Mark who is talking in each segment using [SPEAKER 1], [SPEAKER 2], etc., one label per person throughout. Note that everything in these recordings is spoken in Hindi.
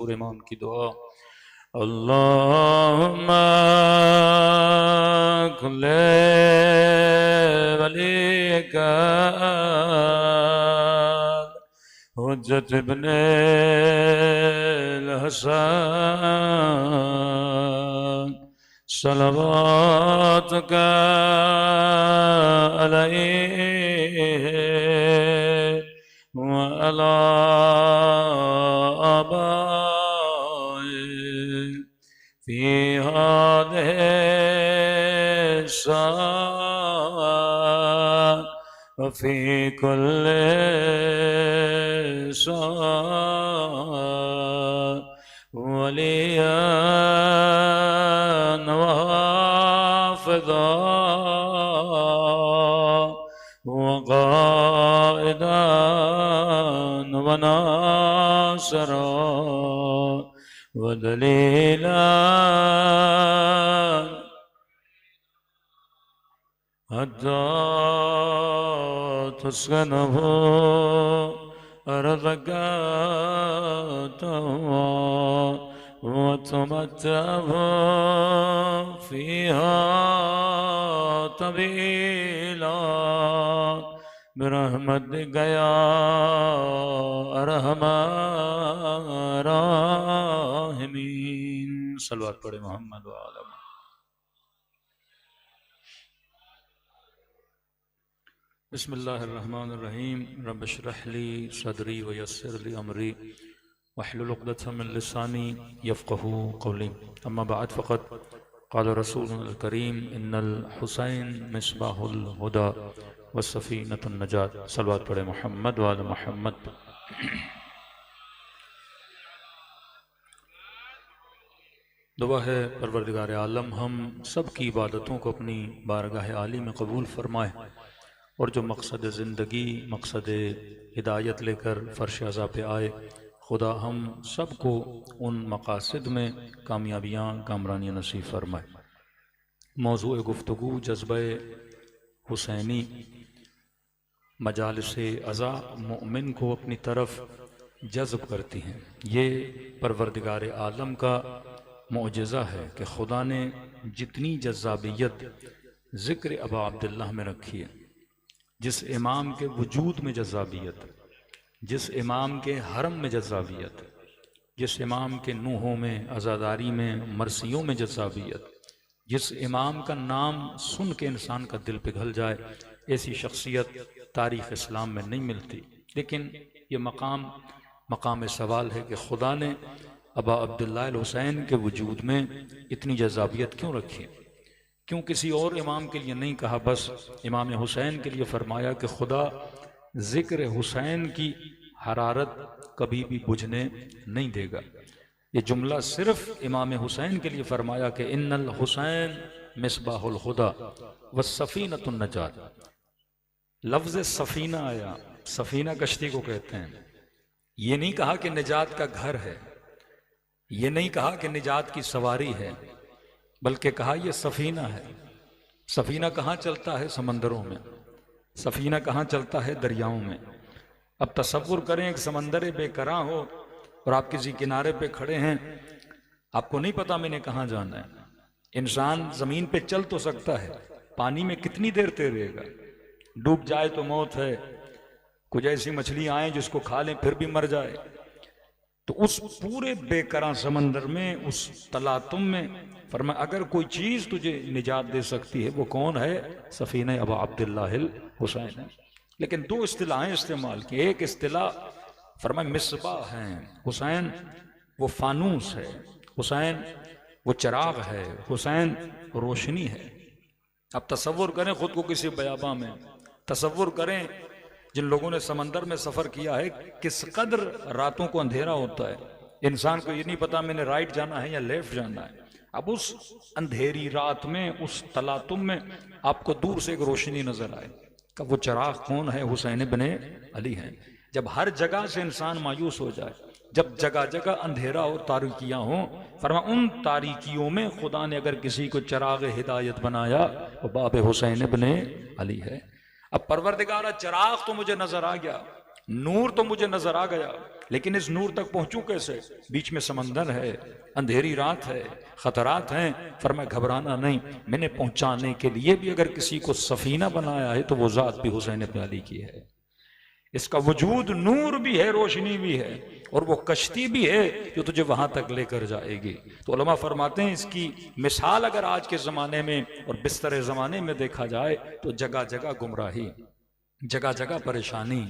[SPEAKER 1] पूरे ईमान की दुआ। अल्लाहुम्मा कुल्ले वलीका हुज्जत इब्ने हसन सलवातुका अलैहि व अला आबाइहि फी हादिहि साअ व फी कुल्ली साअ वलिय्यन व हाफ़िज़ा व क़ाइदन व नासिरा व दलीलन हत्ता तुस्किनहु अर्ज़का व तुमत्तिअहु फ़ीहा तवीला बिरहमतिका या अरहमर राहिमीन। सल्लल्लाहु अलैहि मोहम्मद व आला बिस्मिल्लाहिर्रहमानिर्रहीम। रब्बि इश्रह ली सदरी व यस्सिर ली अमरी वहलुल उक़दतम मिन लिसानी यफ़क़हू क़ौली। अम्मा बअद फ़क़द क़ाल रसूलुल करीम इन्नल हुसैन मिस्बाहुल हुदा व सफ़ीनतुन नजात। सल्लल्लाहु अलैहि मोहम्मद व आला मोहम्मद। दुआ है परवरदिगार आलम हम सब की इबादतों को अपनी बारगाह आली में कबूल फरमाए और जो मकसद ज़िंदगी मकसद हिदायत लेकर फ़र्श अज़ा पे आए, खुदा हम सब को उन मकासद में कामयाबियाँ कामरानियाँ नसीब फरमाए। मौज़ूए गुफ्तगू जज़्बे हुसैनी मजालिस अज़ा मोमिन को अपनी तरफ जज़्ब करती हैं। ये परवरदिगार आलम का मुअजिज़ा है कि खुदा ने जितनी जज़्ज़ाबियत ज़िक्र अबा अब्दुल्लाह में रखी है, जिस इमाम के वजूद में जज़्ज़ाबियत, जिस इमाम के हरम में जज़्ज़ाबियत, जिस इमाम के नूहों में अज़ादारी में मरसियों में जज़्ज़ाबियत, जिस इमाम का नाम सुन के इंसान का दिल पिघल जाए, ऐसी शख्सियत तारीख़ इस्लाम में नहीं मिलती। लेकिन ये मकाम सवाल है कि खुदा ने अबा अब्दुल्लाह अल हुसैन के वजूद में इतनी जज़्ज़ाबियत क्यों रखी, क्यों किसी और इमाम के लिए नहीं कहा, बस इमाम हुसैन के लिए फरमाया कि खुदा ज़िक्र हुसैन की हरारत कभी भी बुझने नहीं देगा। ये जुमला सिर्फ इमाम हुसैन के लिए फरमाया कि इन्नल हुसैन मिस्बाहुल हुदा व सफ़ीनतुन नजात। लफ्ज़ सफ़ीना आया, सफ़ीना कश्ती को कहते हैं। ये नहीं कहा कि निजात का घर है, ये नहीं कहा कि निजात की सवारी है, बल्कि कहा यह सफ़ीना है। सफ़ीना कहाँ चलता है? समंदरों में। सफ़ीना कहाँ चलता है? दरियाओं में। अब तसव्वुर करें एक समंदर बेकरां हो और आप किसी किनारे पे खड़े हैं, आपको नहीं पता मैंने कहाँ जाना है। इंसान ज़मीन पे चल तो सकता है, पानी में कितनी देर तैरेगा? डूब जाए तो मौत है, कुछ ऐसी मछलियाँ आए जिसको खा लें फिर भी मर जाए। तो उस पूरे बेकरां समंदर में, उस तलातुम में फरमाया अगर कोई चीज़ तुझे निजात दे सकती है वो कौन है? सफ़ीना अबा अब्दुल्लाह अल हुसैन है। लेकिन दो इस्तिलाहें इस्तेमाल की। एक इस्तिलाह फरमाया मिसबाह हैं, हुसैन वो फानूस है, हुसैन वो चिराग है, हुसैन रोशनी है। अब तसव्वुर करें खुद को किसी बयाबा में, तसव्वुर करें जिन लोगों ने समंदर में सफ़र किया है किस कदर रातों को अंधेरा होता है। इंसान को ये नहीं पता मैंने राइट जाना है या लेफ्ट जाना है। अब उस अंधेरी रात में, उस तलातुम में आपको दूर से एक रोशनी नजर आए, कब वो चिराग कौन है? हुसैन इब्ने अली हैं। जब हर जगह से इंसान मायूस हो जाए, जब जगह जगह अंधेरा और तारीकियां हों, फरमा उन तारीकियों में खुदा ने अगर किसी को चिराग हिदायत बनाया वो बाब हुसैन इब्ने अली है। अब परवरदिगारा चिराग तो मुझे नजर आ गया, नूर तो मुझे नजर आ गया, लेकिन इस नूर तक पहुंचूं कैसे? बीच में समंदर है, अंधेरी रात है, खतरात हैं। फरमाया घबराना नहीं, मैंने पहुंचाने के लिए भी अगर किसी को सफीना बनाया है तो वो जात भी हुसैन इब्न अली की है। इसका वजूद नूर भी है, रोशनी भी है, और वो कश्ती भी है जो तुझे वहां तक लेकर जाएगी। तो उलमा फरमाते हैं इसकी मिसाल अगर आज के ज़माने में और बिस्तर ज़माने में देखा जाए तो जगह जगह गुमराही, जगह जगह परेशानी,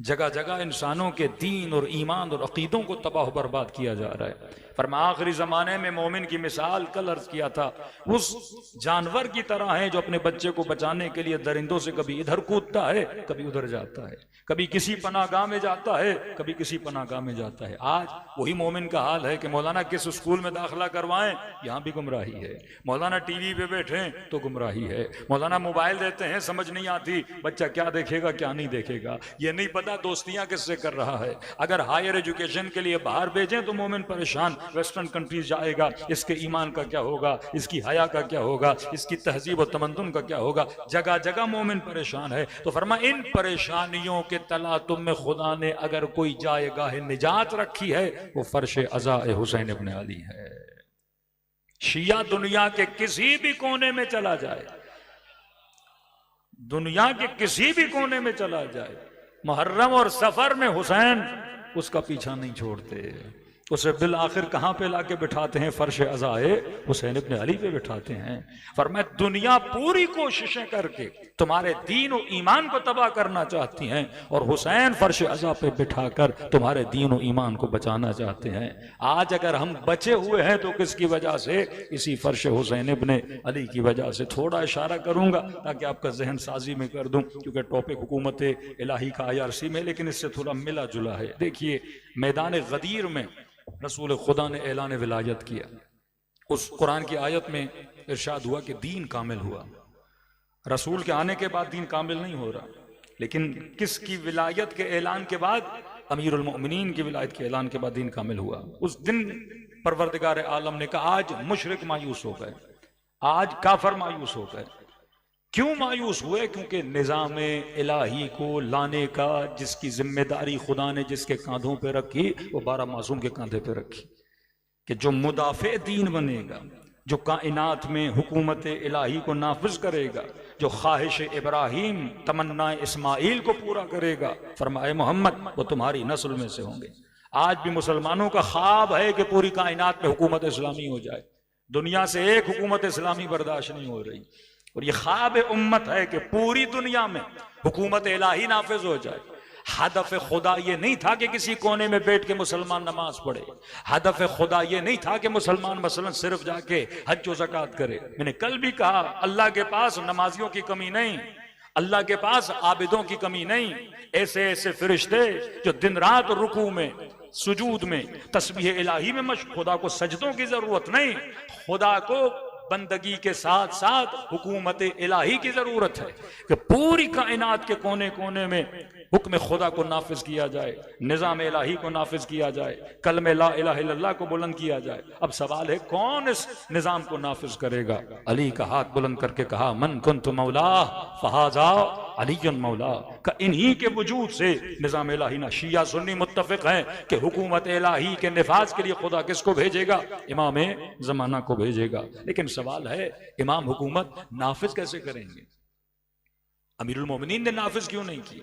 [SPEAKER 1] जगह जगह इंसानों के दीन और ईमान और अकीदों को तबाह बर्बाद किया जा रहा है। फरमाया आखिरी ज़माने में मोमिन की मिसाल कल अर्ज किया था, उस जानवर की तरह है जो अपने बच्चे को बचाने के लिए दरिंदों से कभी इधर कूदता है, कभी उधर जाता है, कभी किसी पनाहगाह में जाता है, कभी किसी पनाहगाह में जाता है। आज वही मोमिन का हाल है कि मौलाना किस स्कूल में दाखिला करवाएं, यहां भी गुमराही है। मौलाना टीवी पे बैठे तो गुमराही है। मौलाना मोबाइल देते हैं, समझ नहीं आती बच्चा क्या देखेगा क्या नहीं देखेगा, ये नहीं पता दोस्तियां किससे कर रहा है। अगर हायर एजुकेशन के लिए बाहर भेजें तो मोमिन परेशान, वेस्टर्न कंट्रीज जाएगा, इसके ईमान का क्या होगा, इसकी हया का क्या होगा, इसकी तहजीब और तमद्दुन का क्या होगा। जगह जगह मोमिन परेशान है। तो फरमाया इन परेशानियों के तलातुम में खुदा ने अगर कोई जाएगाह निजात रखी है वो फर्श अज़ा हुसैन इब्न अली है। शिया दुनिया के किसी भी कोने में चला जाए, दुनिया के किसी भी कोने में चला जाए, मुहर्रम और सफर में हुसैन उसका पीछा नहीं छोड़ते। उसे बिल आखिर कहां पे लाके बिठाते हैं? फर्श अज़ाए हुसैन इब्न अली पे बिठाते हैं। फरमाया दुनिया पूरी कोशिशें करके तुम्हारे दीन और ईमान को तबाह करना चाहती हैं, और हुसैन फर्श अज़ा पे बिठाकर तुम्हारे दीन और ईमान को बचाना चाहते हैं। आज अगर हम बचे हुए हैं तो किसकी वजह से? इसी फर्श हुसैन इब्न अली की वजह से। थोड़ा इशारा करूंगा ताकि आपका जहन साजी में कर दूं, क्योंकि टॉपिक हुकूमत इलाही का IRC में, लेकिन इससे थोड़ा मिला जुला है। देखिए मैदान गदीर में रसूल खुदा ने ऐलान विलायत किया। उस कुरान की आयत में इरशाद हुआ कि दीन कामिल हुआ। रसूल के आने के बाद दीन कामिल नहीं हो रहा, लेकिन किसकी विलायत के ऐलान के बाद? अमीरुल मोमिनीन की विलायत के ऐलान के बाद दीन कामिल हुआ। उस दिन परवरदिगार आलम ने कहा आज मुशरिक मायूस हो गए, आज काफर मायूस हो गए। क्यों मायूस हुए? क्योंकि निज़ाम इलाही को लाने का जिसकी जिम्मेदारी खुदा ने जिसके कांधों पे रखी वो 12 मासूम के कांधे पे रखी, कि जो मुदाफ़े दीन बनेगा, जो कायनात में हुकूमत इलाही को नाफिज करेगा, जो ख्वाहिश इब्राहीम तमन्ना इस्माइल को पूरा करेगा, फरमाए मोहम्मद वो तुम्हारी नस्ल में से होंगे। आज भी मुसलमानों का ख्वाब है कि पूरी कायनात में हुकूमत इस्लामी हो जाए। दुनिया से एक हुकूमत इस्लामी बर्दाश्त नहीं हो रही, और ये ख्वाब उम्मत है कि पूरी दुनिया में हुकूमत इलाही नाफिज हो जाए। हदफ खुदा ये नहीं था कि किसी कोने में बैठ के मुसलमान नमाज पढ़े। हदफ खुदा ये नहीं था कि मुसलमान मसलन सिर्फ जाके हज व ज़कात करे। मैंने कल भी कहा अल्लाह के पास नमाजियों की कमी नहीं, अल्लाह के पास आबिदों की कमी नहीं। ऐसे ऐसे फरिश्ते जो दिन रात रुकू में, सुजूद में, तस्बीह इलाही में मशगूल, खुदा को सजदों की जरूरत नहीं, खुदा को बंदगी के साथ साथ हुकूमत इलाही की जरूरत है कि पूरी कायनात के कोने कोने में हुक्म खुदा को नाफिज किया जाए, निज़ाम इलाही को नाफिज किया जाए, कलमे ला इलाहा इल्लल्लाह को बुलंद किया जाए। अब सवाल है कौन इस निज़ाम को नाफिज करेगा? अली का हाथ बुलंद करके कहा मन कुन्तु मौला फहाजा अलीयुन मौला, का इन्हीं के वजूद से निज़ाम इलाही ना। शिया सुन्नी मुत्तफिक हैं कि हुकूमत इलाही के निफाज के लिए खुदा किसको भेजेगा? इमाम ज़माना को भेजेगा। लेकिन सवाल है इमाम हुकूमत नाफिज कैसे करेंगे? अमीरुल मोमिनीन ने नाफिज क्यों नहीं की?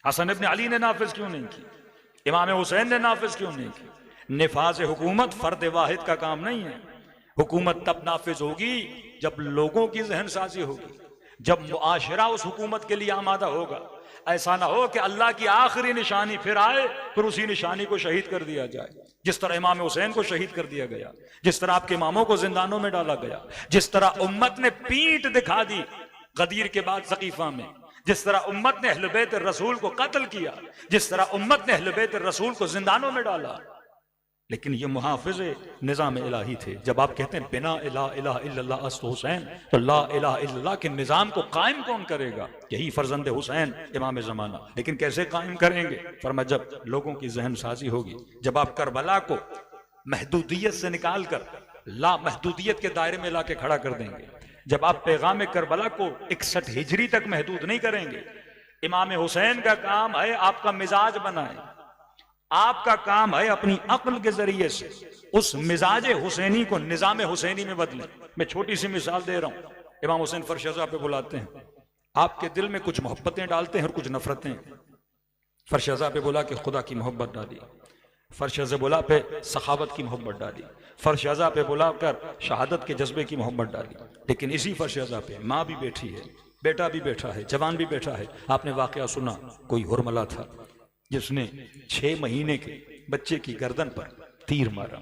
[SPEAKER 1] हसन इब्न अली ने नाफिज क्यों नहीं की? इमाम हुसैन ने नाफिज क्यों नहीं की? निफाज हुकूमत फर्द वाहिद का काम नहीं है। हुकूमत तब नाफिज होगी जब लोगों की जहन साजी होगी, जब मुआशरा उस हुकूमत के लिए आमादा होगा। ऐसा ना हो कि अल्लाह की आखिरी निशानी फिर आए फिर उसी निशानी को शहीद कर दिया जाए, जिस तरह इमाम हुसैन को शहीद कर दिया गया, जिस तरह आपके इमामों को जिंदानों में डाला गया, जिस तरह उम्मत ने पीठ दिखा दी गदीर के बाद सकीफा में, जिस तरह उम्मत ने अहले बैत रसूल को कत्ल किया, जिस तरह उम्मत ने अहले बैत रसूल को जिंदानों में डाला। लेकिन ये मुहाफिज़े निज़ाम इलाही थे। जब आप कहते हैं बिना इला इलाहा इल्लल्लाह अस्त हुसैन, तो ला इलाहा इल्लल्लाह के निज़ाम को कायम कौन करेगा? यही फर्जंद हुसैन इमाम ज़माना। लेकिन कैसे कायम करेंगे? फरमाया जब लोगों की जहन साजी होगी, जब आप करबला को महदूदियत से निकाल कर ला महदूदियत के दायरे में ला के खड़ा कर देंगे, जब आप पैगाम करबला को 61 हिजरी तक महदूद नहीं करेंगे, इमाम हुसैन का काम है आपका मिजाज बनाए, आपका काम है अपनी अक्ल के जरिए से उस मिजाज हुसैनी को निजाम हुसैनी में बदले। मैं छोटी सी मिसाल दे रहा हूं। इमाम हुसैन फर्श अज़ा पे बुलाते हैं, आपके दिल में कुछ मोहब्बतें डालते हैं और कुछ नफरतें। फर्श अज़ा पे बोला कि खुदा की मोहब्बत डाली, फर्श अज़ा बोला पे सखावत की मोहब्बत डाली, फर्श अज़ा पे बुला कर शहादत के जज्बे की मोहब्बत डाली। लेकिन इसी फर्श अज़ा पे माँ भी बैठी है, बेटा भी बैठा है, जवान भी बैठा है। आपने वाकया सुना, कोई हुरमला था जिसने 6 महीने के बच्चे की गर्दन पर तीर मारा।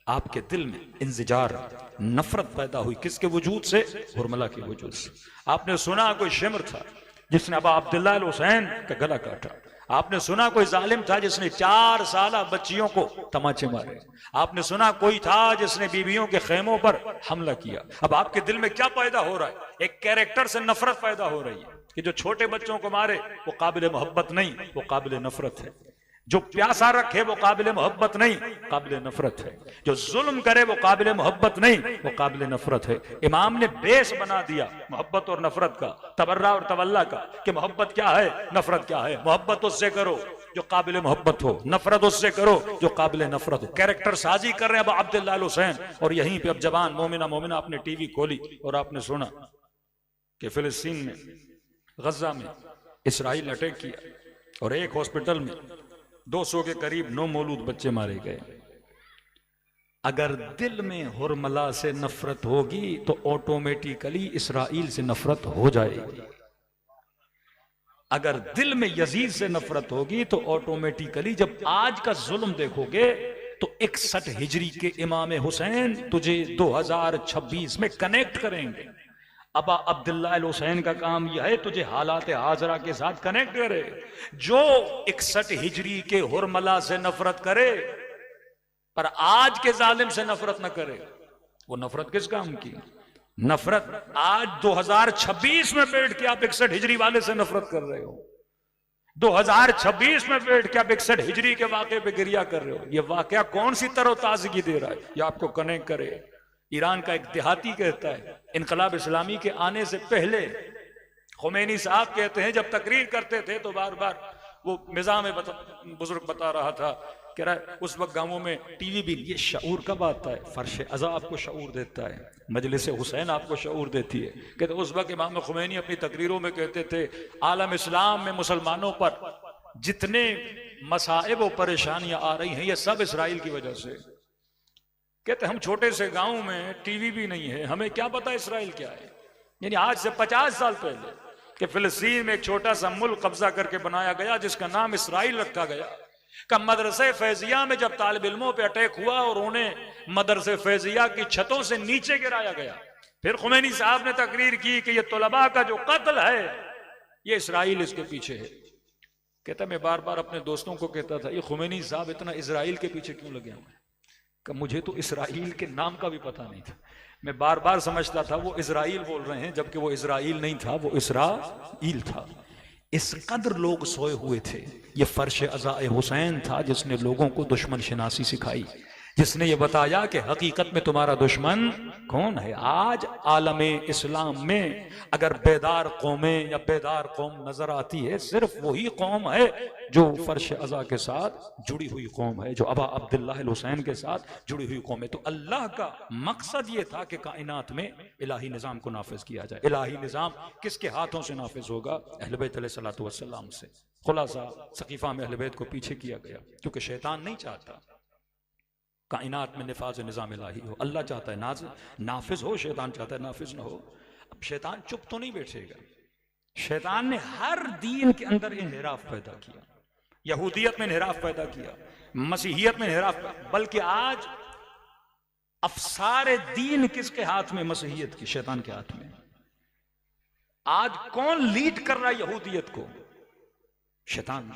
[SPEAKER 1] आपके दिल में इंतजार, नफरत पैदा हुई, किसके वजूद से? हुरमला के वजूद से। आपने सुना कोई शिमर था जिसने अबा अब्दुल्लाह अल हुसैन का गला काटा। आपने सुना कोई जालिम था जिसने 4 साल बच्चियों को तमाचे मारे। आपने सुना कोई था जिसने बीवियों के खेमों पर हमला किया। अब आपके दिल में क्या पैदा हो रहा है? एक कैरेक्टर से नफरत पैदा हो रही है कि जो छोटे बच्चों को मारे वो काबिल मोहब्बत नहीं, वो काबिल नफरत है। जो प्यासा रखे वो काबिल मोहब्बत नहीं, काबिल नफरत है। जो जुल्म करे वो काबिल मोहब्बत नहीं, वो काबिल नफरत है। इमाम ने बेस बना दिया मोहब्बत और नफरत का, तबर्रा और तवल्ला का, कि मोहब्बत क्या है, नफरत क्या है। मोहब्बत उससे करो जो काबिल मोहब्बत हो, नफरत उससे करो जो काबिल नफरत हो। कैरेक्टर साजी कर रहे हैं अब अब्दुल्लाह अल हुसैन। और यहीं पे अब जवान मोमिना आपने टीवी खोली और आपने सुना कि फिलिस्तीन में, गजा में इसराइल अटैक किया और एक हॉस्पिटल में 200 के करीब नौमौलूद बच्चे मारे गए। अगर दिल में हुरमला से नफरत होगी तो ऑटोमेटिकली इसराइल से नफरत हो जाएगी। अगर दिल में यजीद से नफरत होगी तो ऑटोमेटिकली, जब आज का जुल्म देखोगे तो 61 हिजरी के इमाम हुसैन तुझे 2026 में कनेक्ट करेंगे। अबा अब्दुल्लाह अल हुसैन का काम यह है तुझे हालात हाजरा के साथ कनेक्ट करे। जो 61 हिजरी के हुरमला से नफरत करे पर आज के जालिम से नफरत न करे, वो नफरत किस काम की? नफरत आज 2026 में बैठ के आप 61 हिजरी वाले से नफरत कर रहे हो। 2026 में बैठ के आप 61 हिजरी के वाकये पे गिरिया कर रहे हो। ये वाकया कौन सी तरोताजगी दे रहा है? ये आपको कनेक्ट करे। ईरान का एक देहाती कहता है, इनकलाब इस्लामी के आने से पहले खुमैनी साहब कहते हैं जब तकरीर करते थे तो बार बार वो निजाम बुजुर्ग बता रहा था, कह रहा है उस वक्त गांवों में टीवी भी, ये शऊर कब आता है? फर्श अज़ा आपको शऊर देता है, मजलिस हुसैन आपको शऊर देती है। कहते उस वक्त इमाम खुमैनी अपनी तकरीरों में कहते थे आलम इस्लाम में मुसलमानों पर जितने मसाइब और परेशानियां आ रही हैं ये सब इसराइल की वजह से। कहते हम छोटे से गांव में टीवी भी नहीं है, हमें क्या पता इसराइल क्या है। यानी आज से 50 साल पहले कि फिलिस्तीन में एक छोटा सा मुल्क कब्जा करके बनाया गया जिसका नाम इसराइल रखा गया। का मदरसे फैजिया में जब तालिब इल्मों पे अटैक हुआ और उन्हें मदरसे फैजिया की छतों से नीचे गिराया गया। फिर खुमैनी साहब ने तकरीर की कि ये तलबा का जो कत्ल है ये इसराइल इसके पीछे है। कहता मैं बार बार अपने दोस्तों को कहता था ये खुमैनी साहब इतना इसराइल के पीछे क्यों लगे हुए हैं? कि मुझे तो इसराइल के नाम का भी पता नहीं था। मैं बार बार समझता था वो इसराइल बोल रहे हैं, जबकि वो इसराइल नहीं था, वो इसराइल था। इस कदर लोग सोए हुए थे। ये फर्श अज़ा हुसैन था जिसने लोगों को दुश्मन शिनासी सिखाई, जिसने ये बताया कि हकीकत में तुम्हारा दुश्मन कौन है। आज आलमे इस्लाम में अगर बेदार कौमें या बेदार कौम नजर आती है, सिर्फ वही कौम है जो फर्श अज़ा के साथ जुड़ी हुई कौम है, जो अबा अब्दुल्लाह अल हुसैन के साथ जुड़ी हुई कौम है। तो अल्लाह का मकसद ये था कि कायनात में इलाही निज़ाम को नाफिज किया जाए। इलाही निज़ाम किसके हाथों से नाफिज होगा? अहले बैत अलैहिस्सलातु वस्सलाम से। खुलासा सकीफा में अहले बैत को पीछे किया गया, क्योंकि शैतान नहीं चाहता कायनात में निफाज निज़ाम इलाही हो। अल्लाह चाहता है नाफिज हो, शैतान चाहता है नाफिज ना हो। अब शैतान चुप तो नहीं बैठेगा। शैतान ने हर दीन के अंदर इन्हिराफ पैदा किया। यहूदियत में इन्हिराफ पैदा किया, मसीहियत में इन्हिराफ, बल्कि आज अफसार दीन किसके हाथ में? मसीहियत की, शैतान के हाथ में। आज कौन लीड कर रहा है यहूदियत को? शैतान।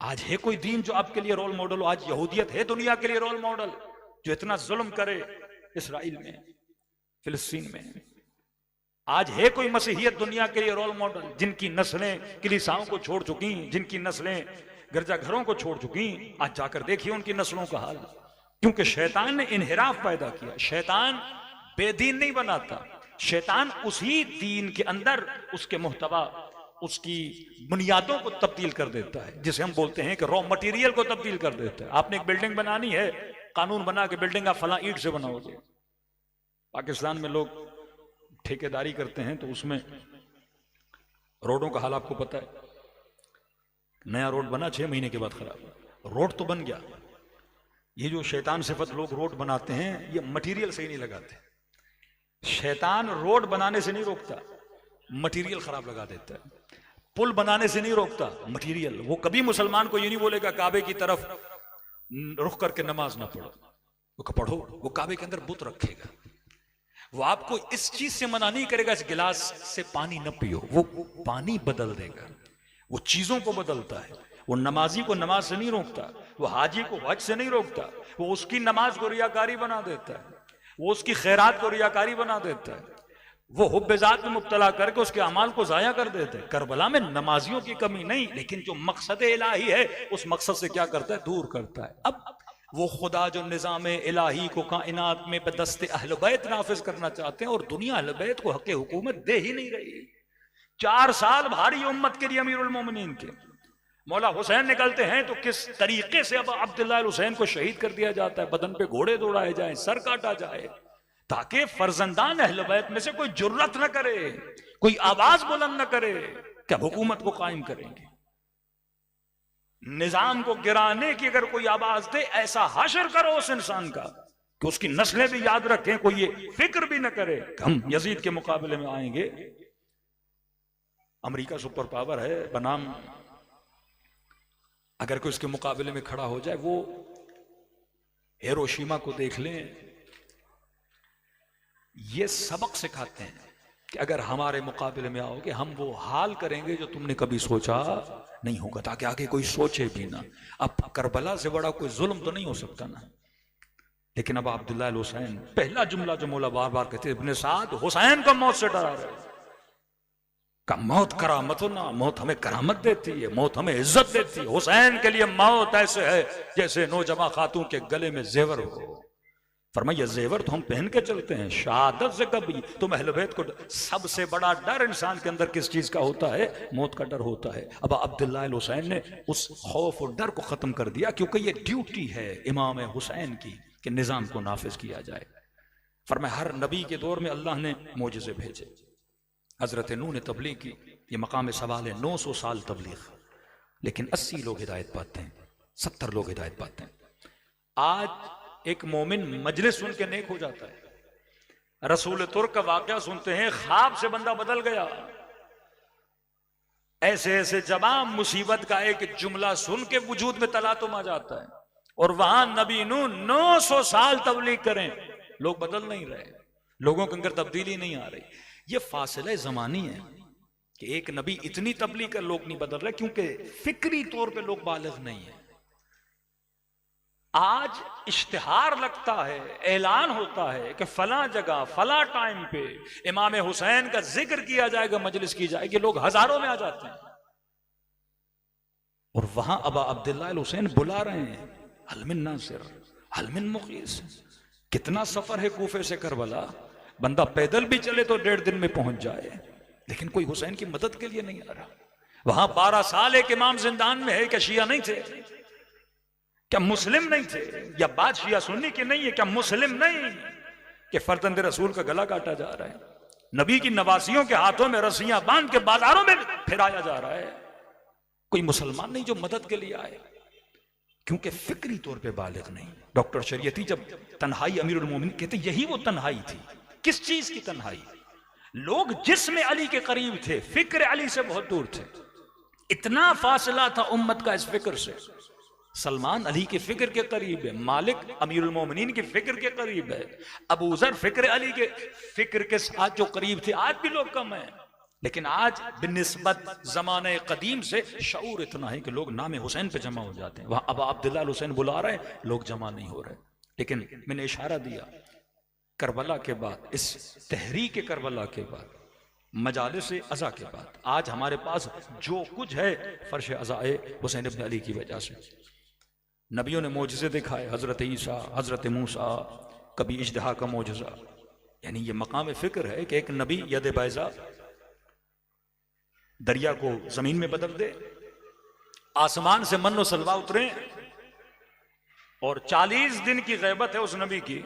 [SPEAKER 1] आज है कोई दीन जो आपके लिए रोल मॉडल हो? आज यहूदियत है दुनिया के लिए रोल मॉडल जो इतना जुल्म करे इसराइल में, फिलिस्तीन में? आज है कोई मसीहियत दुनिया के लिए रोल मॉडल जिनकी नस्लें कलीसियाओं को छोड़ चुकी, जिनकी नस्लें गिरजाघरों को छोड़ चुकी? आज जाकर देखिए उनकी नस्लों का हाल। क्योंकि शैतान ने इन्हिराफ पैदा किया। शैतान बेदीन नहीं बनाता, शैतान उसी दीन के अंदर उसके मुहतवा, उसकी बुनियादों को तब्दील कर देता है, जिसे हम बोलते हैं कि रॉ मटेरियल को तब्दील कर देता है। आपने एक बिल्डिंग बनानी है, कानून बना के बिल्डिंग आप फला ईंट से बनाओगे। पाकिस्तान में लोग ठेकेदारी करते हैं तो उसमें रोडों का हाल आपको पता है। नया रोड बना 6 महीने के बाद खराब। रोड तो बन गया, ये जो शैतान सिफत लोग रोड बनाते हैं ये मटेरियल सही नहीं लगाते। शैतान रोड बनाने से नहीं रोकता, मटेरियल खराब लगा देता है। पुल बनाने से नहीं रोकता, मटेरियल। वो कभी मुसलमान को ये नहीं बोलेगा काबे की तरफ रुख करके नमाज ना पढ़ो, वो पढ़ो। वो काबे के अंदर बुत रखेगा। वो आपको इस चीज से मना नहीं करेगा इस गिलास से पानी न पियो, वो पानी बदल देगा। वो चीजों को बदलता है। वो नमाजी को नमाज से नहीं रोकता, वो हाजी को हज से नहीं रोकता। वो उसकी नमाज को रियाकारी बना देता है, वो उसकी खैरात को रियाकारी बना देता है। वो हुब्बेजात में मुब्तला करके उसके अमाल को जाया कर देते हैं। करबला में नमाजियों की कमी नहीं, लेकिन जो मकसद इलाही है उस मकसद से क्या करता है, दूर करता है। अब वो खुदा जो निज़ाम इलाही को कायनात में बदस्ते अहल बैत नाफिज करना चाहते हैं और दुनिया अहल बैत को हक़ हुकूमत दे ही नहीं रही। 4 साल भारी उम्मत के लिए अमीरुल मोमिनीन के मौला हुसैन निकलते हैं तो किस तरीके से अब अब्दुल्लाह हुसैन को शहीद कर दिया जाता है। बदन पे घोड़े दौड़ाए जाए, सर काटा जाए, ताकि फर्जंदान अहल बैत में से कोई जुर्रत न करे, कोई आवाज बुलंद न करे कि हुकूमत को कायम करेंगे। निजाम को गिराने की अगर कोई आवाज दे, ऐसा हशर करो उस इंसान का कि उसकी नस्लें भी याद रखें, कोई ये फिक्र भी न करे हम यजीद के मुकाबले में आएंगे। अमेरिका सुपर पावर है बनाम, अगर कोई उसके मुकाबले में खड़ा हो जाए, वो हिरोशिमा को देख लें। ये सबक सिखाते हैं कि अगर हमारे मुकाबले में आओगे हम वो हाल करेंगे जो तुमने कभी सोचा नहीं होगा, ताकि आगे कोई सोचे भी ना। अब करबला से बड़ा कोई जुल्म तो नहीं हो सकता ना। लेकिन अब अब्दुल्लाह हुसैन, पहला जुमला जो मौला बार बार कहते इब्ने साद, हुसैन को मौत से डरा रहे का मौत करामत हो ना, मौत हमें करामत देती है, मौत हमें इज्जत देती है। हुसैन के लिए मौत ऐसे है जैसे नौजवान खातून के गले में जेवर हो। फरमाया जेवर तो हम पहन के चलते हैं, शहादत से कभी तुम अहले बैत को। सबसे बड़ा डर इंसान के अंदर किस चीज का होता है, मौत का डर होता है। अब अब्दुल्लाह हुसैन ने उस खौफ और डर को खत्म कर दिया, क्योंकि ये ड्यूटी है इमाम हुसैन की कि निजाम को नाफिज किया जाए। फरमाया हर नबी के दौर में अल्लाह ने मोजिज़े भेजे। हजरत नूह ने तबलीग की, ये मकाम सवाल है, 900 साल तबलीग, लेकिन 80 लोग हिदायत पाते हैं, 70 लोग हिदायत पाते हैं। आज एक मोमिन मजलिस सुन के नेक हो जाता है। रसूल तुर्क का वाकया सुनते हैं, ख्वाब से बंदा बदल गया। ऐसे ऐसे जवाब मुसीबत का एक जुमला सुन के वजूद में तलातुम आ जाता है। और वहां नबी नूह 900 साल तबलीग करें, लोग बदल नहीं रहे, लोगों के अंदर तब्दीली नहीं आ रही। ये फासले जमानी है कि एक नबी इतनी तबलीग कर लोग नहीं बदल रहे, क्योंकि फिक्री तौर पे लोग बालिग नहीं है। आज इश्तिहार लगता है, ऐलान होता है कि फला जगह फला टाइम पे इमाम हुसैन का जिक्र किया जाएगा, मजलिस की जाएगी, लोग हजारों में आ जाते हैं। और वहां अबा अब्दुल्लाह हुसैन बुला रहे हैं, हलमिन नासिर हलमिन मुकीस। कितना सफर है कूफे से करबला, बंदा पैदल भी चले तो 1.5 दिन में पहुंच जाए, लेकिन कोई हुसैन की मदद के लिए नहीं आ रहा। वहां 12 साल एक इमाम जिंदान में है। क्या शिया नहीं थे, क्या मुस्लिम नहीं थे? या बात शिया सुन्नी की नहीं है, क्या मुस्लिम नहीं कि फर्जंद रसूल का गला काटा जा रहा है, नबी की नवासियों के हाथों में रस्सियां बांध के बाजारों में फिराया जा रहा है? कोई मुसलमान नहीं जो मदद के लिए आए, क्योंकि फिक्री तौर पे बालिग नहीं। डॉक्टर शरीयती जब तन्हाई अमीरुल मोमिनीन कहते, यही वो तन्हाई थी। किस चीज की तन्हाई? लोग जिस्म अली के करीब थे, फिक्र अली से बहुत दूर थे। इतना फासला था उम्मत का इस फिक्र से। सलमान अली के फिक्र के करीब है, मालिक अमीरुल मोमिनीन की फिक्र के करीब है, अबू ज़र फिक्र अली के फिक्र के साथ जो करीब थे। आज भी लोग कम हैं, लेकिन आज बिनिस्बत ज़माने कदीम से शऊर इतना है कि लोग नाम हुसैन पे जमा हो जाते हैं। वहां अब अब्दुल्लाह हुसैन बुला रहे हैं, लोग जमा नहीं हो रहे। लेकिन मैंने इशारा दिया, करबला के बाद, इस तहरीक करबला के बाद, मजालिस अज़ा के बाद, आज हमारे पास जो कुछ है फर्श अज़ाए हुसैन इब्न अली की वजह से। नबियों ने मोजज़े दिखाए, हज़रत ईसा, हज़रत मूसा, कभी इज्तिहा का मोजज़ा। यानी ये मकाम फ़िक्र है कि एक नबी यद बैज़ा दरिया को जमीन में बदल दे, आसमान से मन्नो सलवा उतरे, और 40 दिन की गैबत है उस नबी की,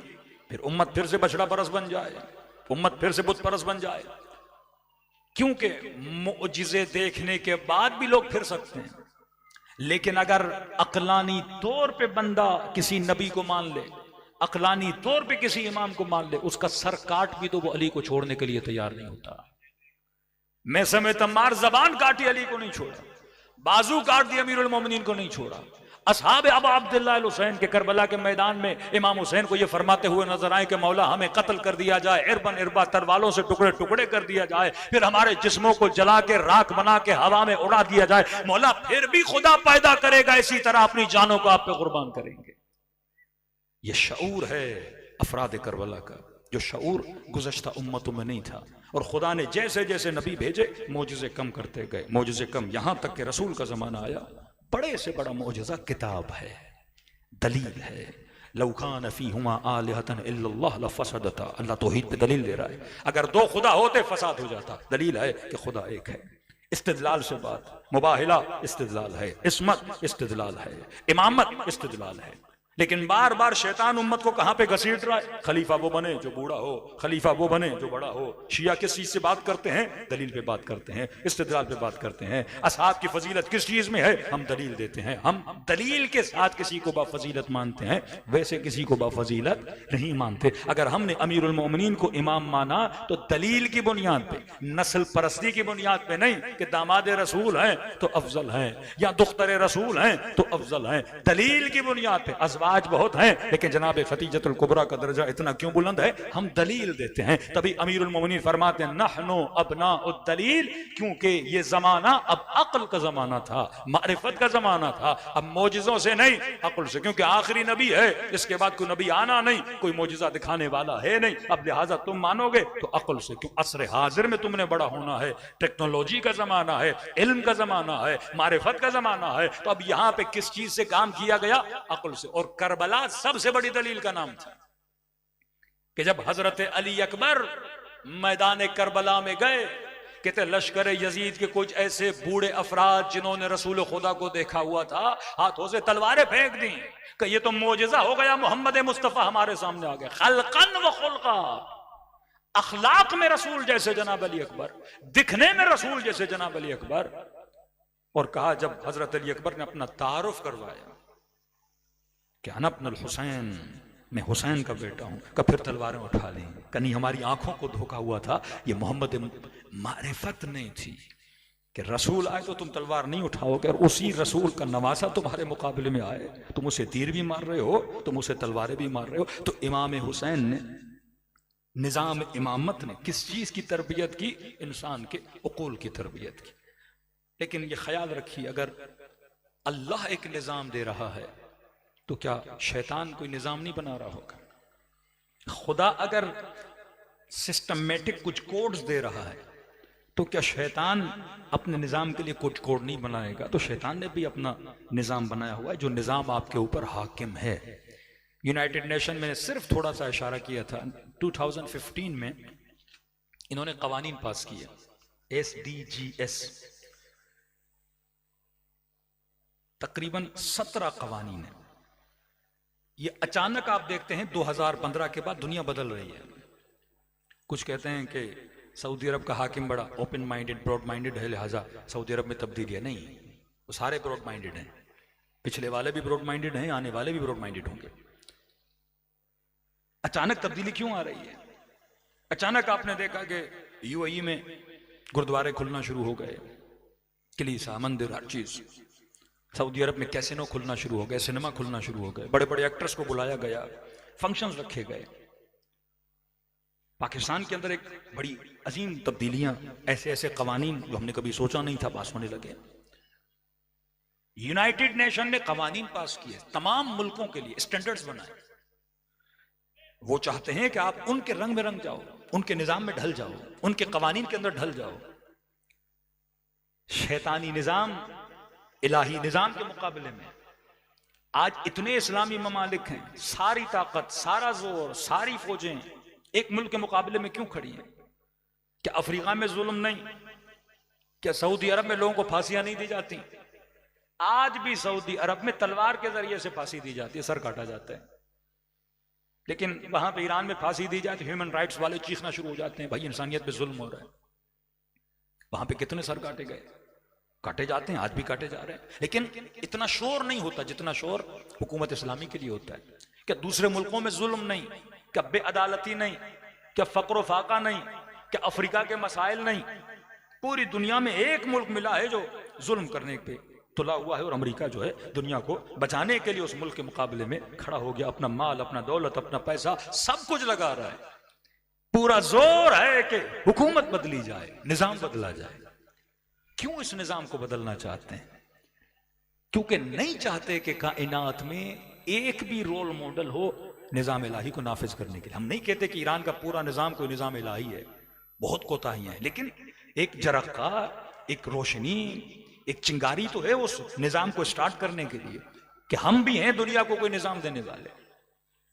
[SPEAKER 1] फिर उम्मत फिर से बछड़ा परस बन जाए, उम्मत फिर से बुत परस बन जाए। क्योंकि मुअजिज़े देखने के बाद भी लोग फिर सकते हैं, लेकिन अगर अकलानी तौर पे बंदा किसी नबी को मान ले, अकलानी तौर पे किसी इमाम को मान ले, उसका सर काट भी तो वो अली को छोड़ने के लिए तैयार नहीं होता। मैं समय तम्मार जबान काटी, अली को नहीं छोड़ा, बाजू काट दिया, अमीरुल मोमिनीन को नहीं छोड़ा। असहाब अबू अब्दुल्लाह अल हुसैन के करबला के मैदान में इमाम हुसैन को यह फरमाते हुए नजर आए कि मौला हमें कत्ल कर दिया जाए, इरबन इरबा तलवारों से टुकड़े टुकड़े कर दिया जाए, फिर हमारे जिस्मों को जला के राख बना के हवा में उड़ा दिया जाए, मौला फिर भी खुदा पैदा करेगा, इसी तरह अपनी जानों को आप पे कुर्बान करेंगे। यह शऊर है अफराद करबला का, जो शऊर गुज़श्ता उम्मतों में नहीं था। और खुदा ने जैसे जैसे नबी भेजे मोजिज़े कम करते गए, मोजिज़े कम, यहां तक कि रसूल का जमाना आया, बड़े से बड़ा मोजिज़ा किताब है, दलील है। लौ कान फ़ीहुमा आलिहतन इल्लल्लाह लफ़सदता, अल्लाह तौहीद पे दलील दे रहा है, अगर दो खुदा होते फसाद हो जाता। दलील है कि खुदा एक है। इस्तिदलाल से बात, मुबाहिला इस्तिदलाल है, इस्मत इस्तिदलाल है, इमामत इस्तिदलाल है। लेकिन बार बार शैतान उम्मत को कहां पे घसीट रहा है? खलीफा वो बने जो बूढ़ा हो, खलीफा वो बने जो बड़ा हो। शिया किस चीज से बात करते हैं? दलील पे बात करते हैं, इस्तिदलाल पे बात करते हैं। असहाब की फजीलत किस चीज में है? हम दलील देते हैं। हम दलील के साथ किसी को बाफजीलत मानते हैं, वैसे किसी को बाफजीलत नहीं मानते। अगर हमने अमीरुल मोमिनीन को इमाम माना तो दलील की बुनियाद पे, नस्ल परस्ती की बुनियाद पे नहीं कि दामाद रसूल हैं तो अफजल हैं या दुख्तर रसूल हैं तो अफजल हैं। दलील की बुनियाद पे। आज बहुत हैं, लेकिन जनाब खतीजतुल कुबरा का दर्जा इतना क्यों बुलंद है? हम दलील देते हैं। तभी अमीरुल मोमिनीन फरमाते हैं नहनु अबनाउद दलील, क्योंकि ये जमाना अब अक्ल का जमाना था, मारिफत का जमाना था, अब मोजिज़ों से नहीं अक्ल से, क्योंकि आखिरी नबी है, इसके बाद कोई नबी आना नहीं, कोई मोजिज़ा दिखाने वाला है नहीं। अब लिहाजा तुम मानोगे तो अक्ल से, क्यों असर हाजिर में तुमने बड़ा होना है, टेक्नोलॉजी का जमाना है, इल्म का जमाना है, मारिफत का जमाना है। तो अब यहां पे किस चीज से काम किया गया? अक्ल से। और करबला सबसे बड़ी दलील का नाम था कि जब हजरत अली अकबर मैदान करबला में गए, कहते लश्कर यजीद के कुछ ऐसे बूढ़े अफराद जिन्होंने रसूल खुदा को देखा हुआ था, हाथों से तलवारें फेंक दी कि ये तो मोजिज़ा हो गया, मोहम्मद मुस्तफा हमारे सामने आ गए। खल्कन व खुल्का, अखलाक में रसूल जैसे जनाब अली अकबर, दिखने में रसूल जैसे जनाब अली अकबर। और कहा, जब हजरत अली अकबर ने अपना तारुफ करवाया कि अना इब्नुल हुसैन, मैं हुसैन का बेटा हूं, का फिर तलवारें उठा ली। कहीं हमारी आंखों को धोखा हुआ था, ये मोहम्मद मारिफत नहीं थी कि रसूल आए तो तुम तलवार नहीं उठाओगे, और उसी रसूल का नवासा तुम्हारे मुकाबले में आए, तुम उसे तीर भी मार रहे हो, तुम उसे तलवारें भी मार रहे हो। तो इमाम हुसैन ने, निजाम इमामत ने किस चीज की तरबियत की? इंसान के उकूल की तरबियत की। लेकिन ये ख्याल रखिए, अगर अल्लाह एक निजाम दे रहा है तो क्या शैतान कोई निजाम नहीं बना रहा होगा? खुदा अगर सिस्टमेटिक कुछ कोड्स दे रहा है तो क्या शैतान अपने निजाम के लिए कुछ कोड नहीं बनाएगा? तो शैतान ने भी अपना निजाम बनाया हुआ है, जो निजाम आपके ऊपर हाकिम है। यूनाइटेड नेशन में सिर्फ थोड़ा सा इशारा किया था, 2015 में इन्होंने कवानीन पास किए, SDGs, तकरीबन 17 कवानीन है। ये अचानक आप देखते हैं 2015 के बाद दुनिया बदल रही है। कुछ कहते हैं कि सऊदी अरब का हाकिम बड़ा ओपन माइंडेड, ब्रॉड माइंडेड है, लिहाजा सऊदी अरब में तब्दीली है। नहीं, वो सारे ब्रॉड माइंडेड हैं, पिछले वाले भी ब्रॉड माइंडेड हैं, आने वाले भी ब्रॉड माइंडेड होंगे। अचानक तब्दीली क्यों आ रही है? अचानक आपने देखा कि UAE में गुरुद्वारे खुलना शुरू हो गए, कलीसा, मंदिर, हर चीज। सऊदी अरब में कैसीनो खुलना शुरू हो गए, सिनेमा खुलना शुरू हो गए, बड़े बड़े एक्टर्स को बुलाया गया, फंक्शंस रखे गए। पाकिस्तान के अंदर एक बड़ी अजीम तब्दीलियां, ऐसे ऐसे कवानीन जो हमने कभी सोचा नहीं था पास होने लगे। यूनाइटेड नेशन ने कवानीन पास किए, तमाम मुल्कों के लिए स्टैंडर्ड्स बनाए। वो चाहते हैं कि आप उनके रंग में रंग जाओ, उनके निजाम में ढल जाओ, उनके कवानीन के अंदर ढल जाओ। शैतानी निजाम इलाही निजाम के मुकाबले में आज इतने इस्लामी ममालिक हैं, सारी ताकत, सारा जोर, सारी फौजें एक मुल्क के मुकाबले में क्यों खड़ी हैं? क्या अफ्रीका में जुल्म नहीं, क्या सऊदी अरब में लोगों को फांसियां नहीं दी जाती? आज भी सऊदी अरब में तलवार के जरिए से फांसी दी जाती है, सर काटा जाता है। लेकिन वहां पे ईरान में फांसी दी जाती, ह्यूमन राइट्स वाले चीखना शुरू हो जाते हैं, भाई इंसानियत पे जुल्म हो रहा है। वहां पे कितने सर काटे गए, काटे जाते हैं, आज भी काटे जा रहे हैं। लेकिन इतना शोर नहीं होता जितना शोर हुकूमत इस्लामी के लिए होता है। क्या दूसरे मुल्कों में जुल्म नहीं, क्या बेअदालती नहीं, क्या फक्र फाका नहीं, क्या अफ्रीका के मसाइल नहीं? पूरी दुनिया में एक मुल्क मिला है जो जुल्म करने पे तुला हुआ है, और अमेरिका जो है दुनिया को बचाने के लिए उस मुल्क के मुकाबले में खड़ा हो गया। अपना माल, अपना दौलत, अपना पैसा सब कुछ लगा रहा है। पूरा जोर है कि हुकूमत बदली जाए, निजाम बदला जाए। क्यों इस निजाम को बदलना चाहते हैं? क्योंकि नहीं चाहते कि कायनात में एक भी रोल मॉडल हो निजाम इलाही को नाफिज करने के लिए। हम नहीं कहते कि ईरान का पूरा निजाम कोई निजाम इलाही है, बहुत कोताहियां हैं, लेकिन एक जरका, एक रोशनी, एक चिंगारी तो है उस निजाम को स्टार्ट करने के लिए कि हम भी हैं दुनिया को कोई निजाम देने वाले।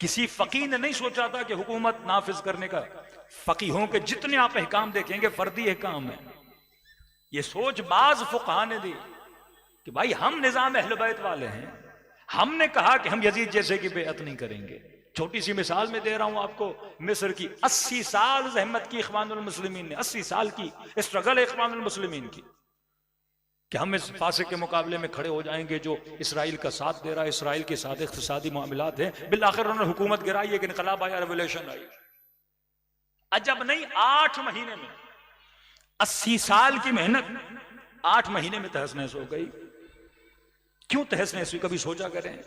[SPEAKER 1] किसी फकीह ने नहीं सोचा था कि हुकूमत नाफिज करने का, फकीहों के जितने आप अहकाम देखेंगे फर्दी अहकाम है। ये सोच बाज फुकहा ने दी कि भाई हम निजाम अहले बैत वाले हैं, हमने कहा कि हम यजीद जैसे की बेअत नहीं करेंगे। छोटी सी मिसाल में दे रहा हूं आपको, मिस्र की 80 साल जहमत की इख्वानुल मुस्लिमीन ने, 80 साल की स्ट्रगल इख्वानुल मुस्लिमीन की, कि हम इस फासिक के मुकाबले में खड़े हो जाएंगे जो इसराइल का साथ दे रहा है, इसराइल के साथ इक़्तिसादी मामलात हैं। बिल आखिर उन्होंने हुकूमत गिराई, एक इनकलाब आया, रेवोल्यूशन आई। अजब नहीं, 8 महीने में 80 साल की मेहनत 8 महीने में तहस नहस हो गई। क्यों तहस नहस हुई, कभी सोचा करें?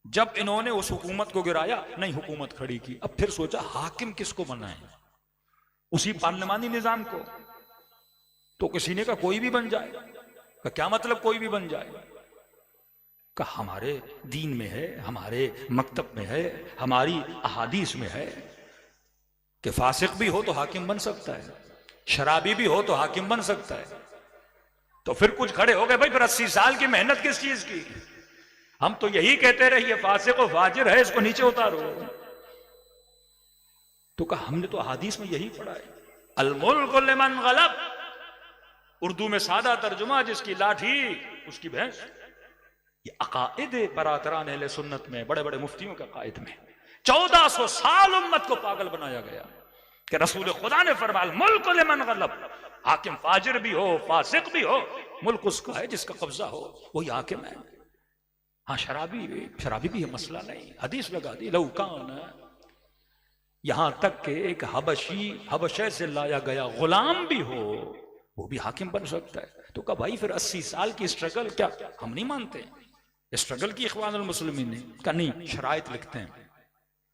[SPEAKER 1] जब इन्होंने उस हुकूमत को गिराया, नई हुकूमत खड़ी की, अब फिर सोचा हाकिम किसको बनाएं, उसी पार्लिमानी निजाम को। तो किसी ने कहा कोई भी बन जाए। का क्या मतलब कोई भी बन जाए? का हमारे दीन में है, हमारे मकतब में है, हमारी अहादीस में है कि फासिक भी हो तो हाकिम बन सकता है, शराबी भी हो तो हाकिम बन सकता है। तो फिर कुछ खड़े हो गए, भाई फिर 80 साल की मेहनत किस चीज की? हम तो यही कहते रहे ये फासिक और फाजिर है, इसको नीचे उतारो। तो कहा हमने तो अहादीस में यही पढ़ा है, अल मुल्क लिमन गलब, उर्दू में सादा तर्जुमा, जिसकी लाठी उसकी भैंस। ये अकाइद बरातरान अहले सुन्नत में, बड़े बड़े मुफ्तियों के अकाइद में 1400 साल उम्मत को पागल बनाया गया कि रसूल खुदा ने फरमाया मुल्क लिमन गलब, हाकिम फाजिर भी हो, फासिक भी हो, मुल्क उसका है जिसका कब्जा हो, वही हाकिम है। हाँ शराबी भी है, मसला नहीं, हदीस लगा दी लौकान। यहां तक कि एक हबशे से लाया गया गुलाम भी हो, वो भी हाकिम बन सकता है। तो कहा भाई फिर 80 साल की स्ट्रगल क्या हम नहीं मानते? स्ट्रगल की इख्वानुल मुस्लिमीन ने कहा नहीं, शराइत लिखते हैं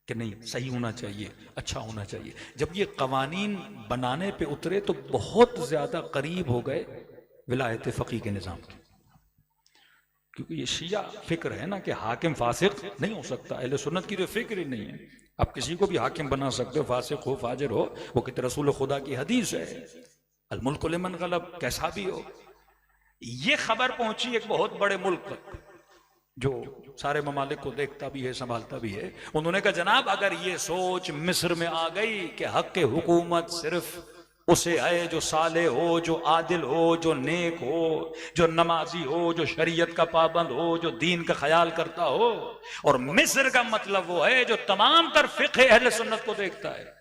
[SPEAKER 1] कि नहीं, सही होना चाहिए, अच्छा होना चाहिए। जब ये कवानीन बनाने पे उतरे तो बहुत ज्यादा करीब हो गए विलायत फकीह के निजाम के, क्योंकि ये शिया फिक्र है ना कि हाकिम फासिक नहीं हो सकता। अहले सुन्नत की तो फिक्र ही नहीं है, आप किसी को भी हाकिम बना सकते हो, फासिक हो फाजिर हो, वो कहते रसूल खुदा की हदीस है अल मुल्क लिमन गलब, कैसा भी हो। ये खबर पहुंची एक बहुत बड़े मुल्क तक जो सारे ममालिक को देखता भी है, संभालता भी है। उन्होंने कहा जनाब अगर ये सोच मिस्र में आ गई कि हक के हुकूमत सिर्फ उसे है जो साले हो, जो आदिल हो, जो नेक हो, जो नमाजी हो, जो शरीयत का पाबंद हो, जो दीन का ख्याल करता हो, और मिस्र का मतलब वो है जो तमाम तर फिक़्ह अहले सुन्नत को देखता है।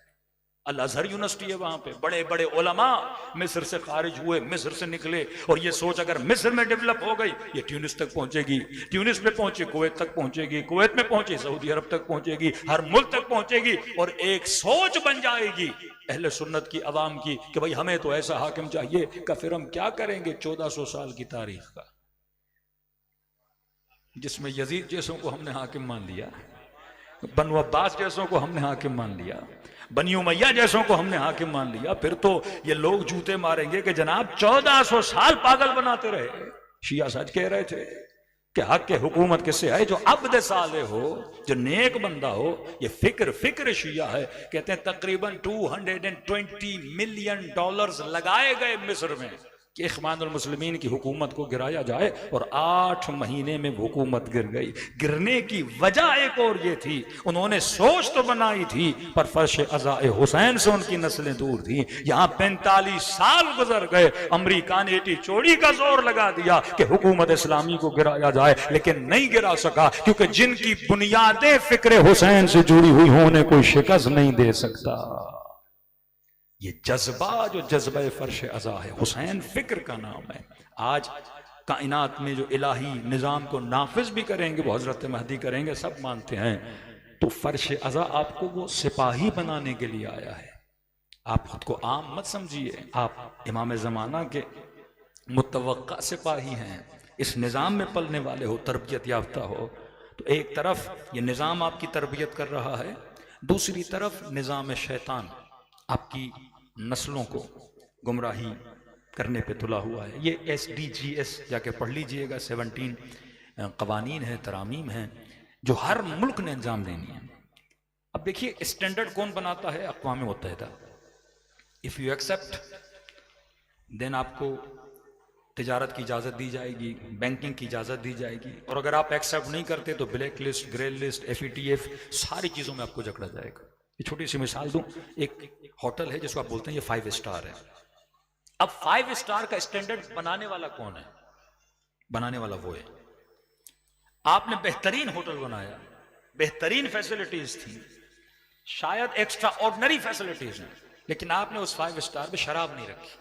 [SPEAKER 1] अल अज़हर यूनिवर्सिटी है, वहां पे बड़े बड़े उलमा मिस्र से खारिज हुए, मिस्र से निकले, और ये सोच अगर मिस्र में डेवलप हो गई, ये ट्यूनिस तक पहुंचेगी, ट्यूनिस में पहुंचे कुवैत तक पहुंचेगी, कुवैत में पहुंचे सऊदी अरब तक पहुंचेगी, हर मुल्क तक पहुंचेगी, और एक सोच बन जाएगी अहले सुन्नत की अवाम की कि भाई हमें तो ऐसा हाकिम चाहिए। का फिर हम क्या करेंगे 1400 साल की तारीख का, जिसमें यजीद जैसों को हमने हाकिम मान लिया, बनु अब्बास जैसों को हमने हाकिम मान लिया, बनी उमैया जैसों को हमने हाकिम मान लिया। फिर तो ये लोग जूते मारेंगे कि जनाब 1400 साल पागल बनाते रहे। शिया सच कह रहे थे कि हक के हुकूमत किससे है? जो अब्द साले हो, जो नेक बंदा हो। ये फिक्र शिया है। कहते हैं तकरीबन $220 मिलियन लगाए गए मिस्र में कि इख्वानुल मुस्लिमीन की हुकूमत को गिराया जाए, और 8 महीने में हुकूमत गिर गई। गिरने की वजह एक और ये थी, उन्होंने सोच तो बनाई थी पर फर्श अज़ाए हुसैन से उनकी नस्लें दूर थी। यहां 45 साल गुजर गए, अमेरिका ने एटी चोरी का जोर लगा दिया कि हुकूमत इस्लामी को गिराया जाए, लेकिन नहीं गिरा सका, क्योंकि जिनकी बुनियादें फिक्र हुसैन से जुड़ी हुई हों उन्हें कोई शिकस्त नहीं दे सकता। ये जज्बा जो जज्बा फर्श अज़ा है, हुसैन फिक्र का नाम है। आज कायनात में जो इलाही निज़ाम को नाफिज भी करेंगे वो हजरत महदी करेंगे, सब मानते हैं। तो फर्श अज़ा आपको वो सिपाही बनाने के लिए आया है। आप खुद को आम मत समझिए, आप इमाम ज़माना के मुतवक्का सिपाही हैं। इस निज़ाम में पलने वाले हो, तरबियत याफ्ता हो। तो एक तरफ ये निज़ाम आपकी तरबियत कर रहा है, दूसरी तरफ निज़ाम शैतान आपकी नस्लों को गुमराही करने पे तुला हुआ है। ये SDGs जाके पढ़ लीजिएगा, 17 कवानीन है, तरामीम हैं जो हर मुल्क ने अंजाम देनी है। अब देखिए स्टैंडर्ड कौन बनाता है? अक़वाम मुत्तहिदा। इफ़ यू एक्सेप्ट देन आपको तिजारत की इजाज़त दी जाएगी, बैंकिंग की इजाज़त दी जाएगी, और अगर आप एक्सेप्ट नहीं करते तो black list, grey list, FATF सारी चीज़ों में आपको जकड़ा जाएगा। ये छोटी सी मिसाल दूं, एक होटल है जिसको आप बोलते हैं ये 5 स्टार है। अब 5 स्टार का स्टैंडर्ड बनाने वाला कौन है? बनाने वाला वो है, आपने बेहतरीन होटल बनाया, बेहतरीन फैसिलिटीज थी, शायद एक्स्ट्रा ऑर्डिनरी फैसिलिटीज हैं, लेकिन आपने उस 5 स्टार में शराब नहीं रखी,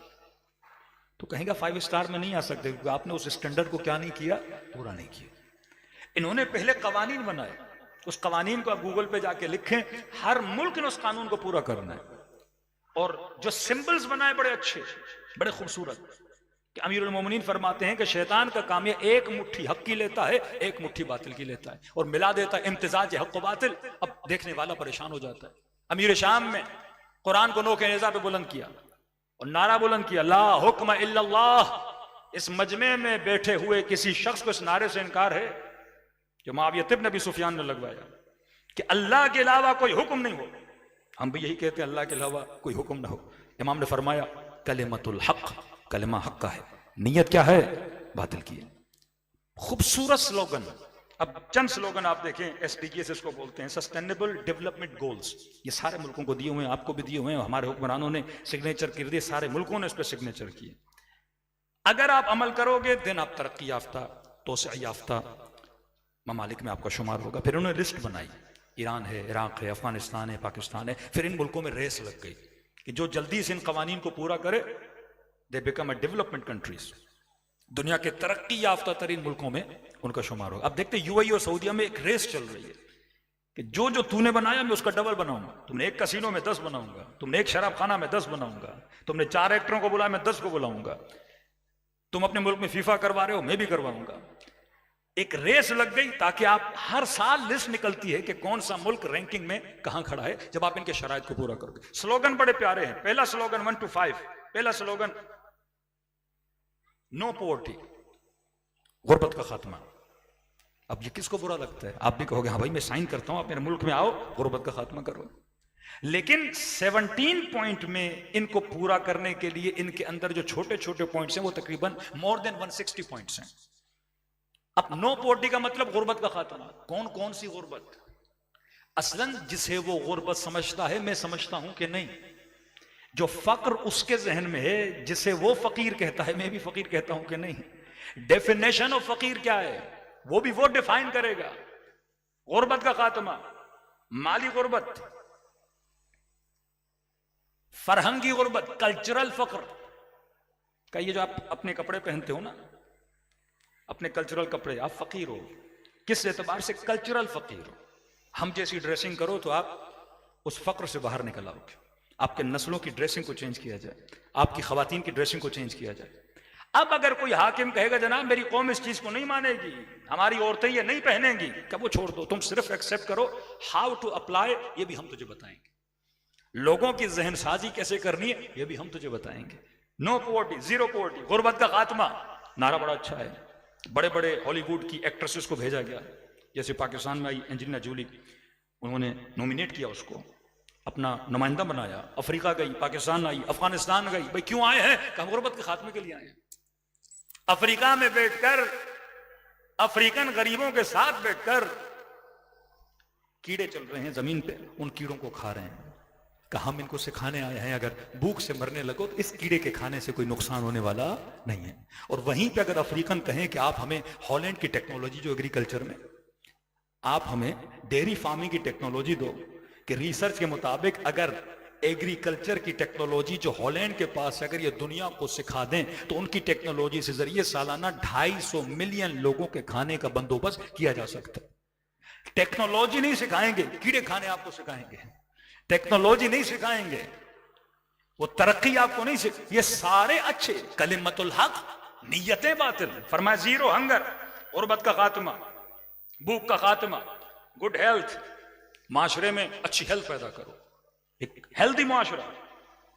[SPEAKER 1] तो कहेगा 5 स्टार में नहीं आ सकते, क्योंकि आपने उस स्टैंडर्ड को क्या नहीं किया, पूरा नहीं किया। इन्होंने पहले कवानीन बनाए, उस कवानीन को आप गूगल पे जाके लिखें, हर मुल्क ने उस कानून को पूरा करना है। और जो सिंबल्स बनाए बड़े अच्छे, बड़े खूबसूरत, कि अमीरुल मोमिनीन फरमाते हैं कि शैतान का काम ये एक मुट्ठी हक की लेता है, एक मुट्ठी बातिल की लेता है, और मिला देता है इम्तिजाज हक व बातिल। अब देखने वाला परेशान हो जाता है। अमीर शाम में कुरान को नोके नेज़ा पे बुलंद किया और नारा बुलंद किया, ला हुक्म इल्लल्लाह। इस मजमे में बैठे हुए किसी शख्स को इस नारे से इनकार है जो मुआविया इब्न अबी सुफियान ने लगवाया कि अल्लाह के अलावा कोई हुक्म नहीं हो। हम भी यही कहते हैं, अल्लाह के अलावा कोई हुक्म ना हो। इमाम ने फरमाया कलिमतुल हक, कलिमा हक का है, नियत क्या है, बातिल की है। खूबसूरत स्लोगन। अब चंद स्लोगन आप देखें, SDGs इसको बोलते हैं, सस्टेनेबल डेवलपमेंट गोल्स। ये सारे मुल्कों को दिए हुए हैं, आपको भी दिए हुए हैं, हमारे हुक्मरानों ने सिग्नेचर कर दिए, सारे मुल्कों ने इस पर सिग्नेचर किए। अगर आप अमल करोगे दिन आप तरक्की याफ्ता, तोसे याफ्ता ममालिक में आपका शुमार होगा। फिर उन्होंने लिस्ट बनाई, ईरान है, इराक है, अफगानिस्तान है, पाकिस्तान है। फिर इन मुल्कों में रेस लग गई कि जो जल्दी से इन कवानीन को पूरा करे, they become a development countries. दुनिया के तरक्की याफ्ता तरीन मुल्कों में उनका शुमार होगा। अब देखते UAE और सऊदीया में एक रेस चल रही है कि जो जो तूने बनाया मैं उसका डबल बनाऊंगा। तुमने एक कसीनो में 10 बनाऊंगा, तुमने एक शराब खाना में 10 बनाऊंगा, तुमने 4 एक्टरों को बुलाया मैं 10 को बुलाऊंगा, तुम अपने मुल्क में फीफा करवा रहे हो मैं भी करवाऊंगा। एक रेस लग गई ताकि आप हर साल लिस्ट निकलती है कि कौन सा मुल्क रैंकिंग में कहां खड़ा है, जब आप इनके शराइत को पूरा करोगे। स्लोगन बड़े प्यारे हैं। पहला स्लोगन 1 to 5, पहला स्लोगन नो पॉवर्टी, गुर्बत का खात्मा। अब ये किसको बुरा लगता है? आप भी कहोगे हाँ भाई मैं साइन करता हूं, आप मेरे मुल्क में आओ, गुर्बत का खात्मा करो। लेकिन 17 पॉइंट में इनको पूरा करने के लिए इनके अंदर जो छोटे छोटे पॉइंट्स हैं वो तकरीबन मोर देन 160 पॉइंट्स हैं। अब नो पॉवर्टी का मतलब गुर्बत का खात्मा। कौन कौन सी गुर्बत? असलन जिसे वो गुर्बत समझता है, मैं समझता हूं कि नहीं। जो फक्र उसके जहन में है, जिसे वो फकीर कहता है, मैं भी फकीर कहता हूं कि नहीं। डेफिनेशन ऑफ फकीर क्या है वो भी वो डिफाइन करेगा। गुर्बत का खात्मा, माली गुर्बत, फरहंगी गुर्बत, कल्चरल फक्र का। ये जो आप अपने कपड़े पहनते हो ना, अपने कल्चरल कपड़े, आप फकीर हो। किस एतबार से? कल्चरल फकीर हो। हम जैसी ड्रेसिंग करो तो आप उस फक्र से बाहर निकल आओगे। आपके नस्लों की ड्रेसिंग को चेंज किया जाए, आपकी खवातीन की ड्रेसिंग को चेंज किया जाए। अब अगर कोई हाकिम कहेगा जनाब मेरी कौम इस चीज को नहीं मानेगी, हमारी औरतें ये नहीं पहनेंगी, क्या वो छोड़ दो, तुम सिर्फ एक्सेप्ट करो। हाउ टू अप्लाई ये भी हम तुझे बताएंगे। लोगों की जहन साजी कैसे करनी है ये भी हम तुझे बताएंगे। नो पॉवर्टी, जीरो पॉवर्टी, गुर्बत का खात्मा, नारा बड़ा अच्छा है। बड़े बड़े हॉलीवुड की एक्ट्रेसेस को भेजा गया, जैसे पाकिस्तान में आई एंजेलिना जोली, उन्होंने नॉमिनेट किया, उसको अपना नुमाइंदा बनाया। अफ्रीका गई, पाकिस्तान आई, अफगानिस्तान गई। भाई क्यों आए हैं? कहा गुर्बत के खात्मे के लिए आए हैं। अफ्रीका में बैठकर अफ्रीकन गरीबों के साथ बैठकर कीड़े चल रहे हैं जमीन पे, उन कीड़ों को खा रहे हैं। कहा हम इनको सिखाने आए हैं अगर भूख से मरने लगो तो इस कीड़े के खाने से कोई नुकसान होने वाला नहीं है। और वहीं पे अगर अफ्रीकन कहें कि आप हमें हॉलैंड की टेक्नोलॉजी जो एग्रीकल्चर में, आप हमें डेयरी फार्मिंग की टेक्नोलॉजी दो कि रिसर्च के मुताबिक अगर एग्रीकल्चर की टेक्नोलॉजी जो हॉलैंड के पास है अगर ये दुनिया को सिखा दें तो उनकी टेक्नोलॉजी से जरिए सालाना 250 मिलियन लोगों के खाने का बंदोबस्त किया जा सकता है। टेक्नोलॉजी नहीं सिखाएंगे, कीड़े खाने आपको सिखाएंगे। टेक्नोलॉजी नहीं सिखाएंगे, वो तरक्की आपको नहीं सिखा, ये सारे अच्छे कलिमतुल हक, नियतें बातिल। फरमाया जीरो हंगर, गुर्बत का खात्मा, भूख का खात्मा, गुड हेल्थ, माशरे में अच्छी हेल्थ पैदा करो, एक हेल्दी माशरा।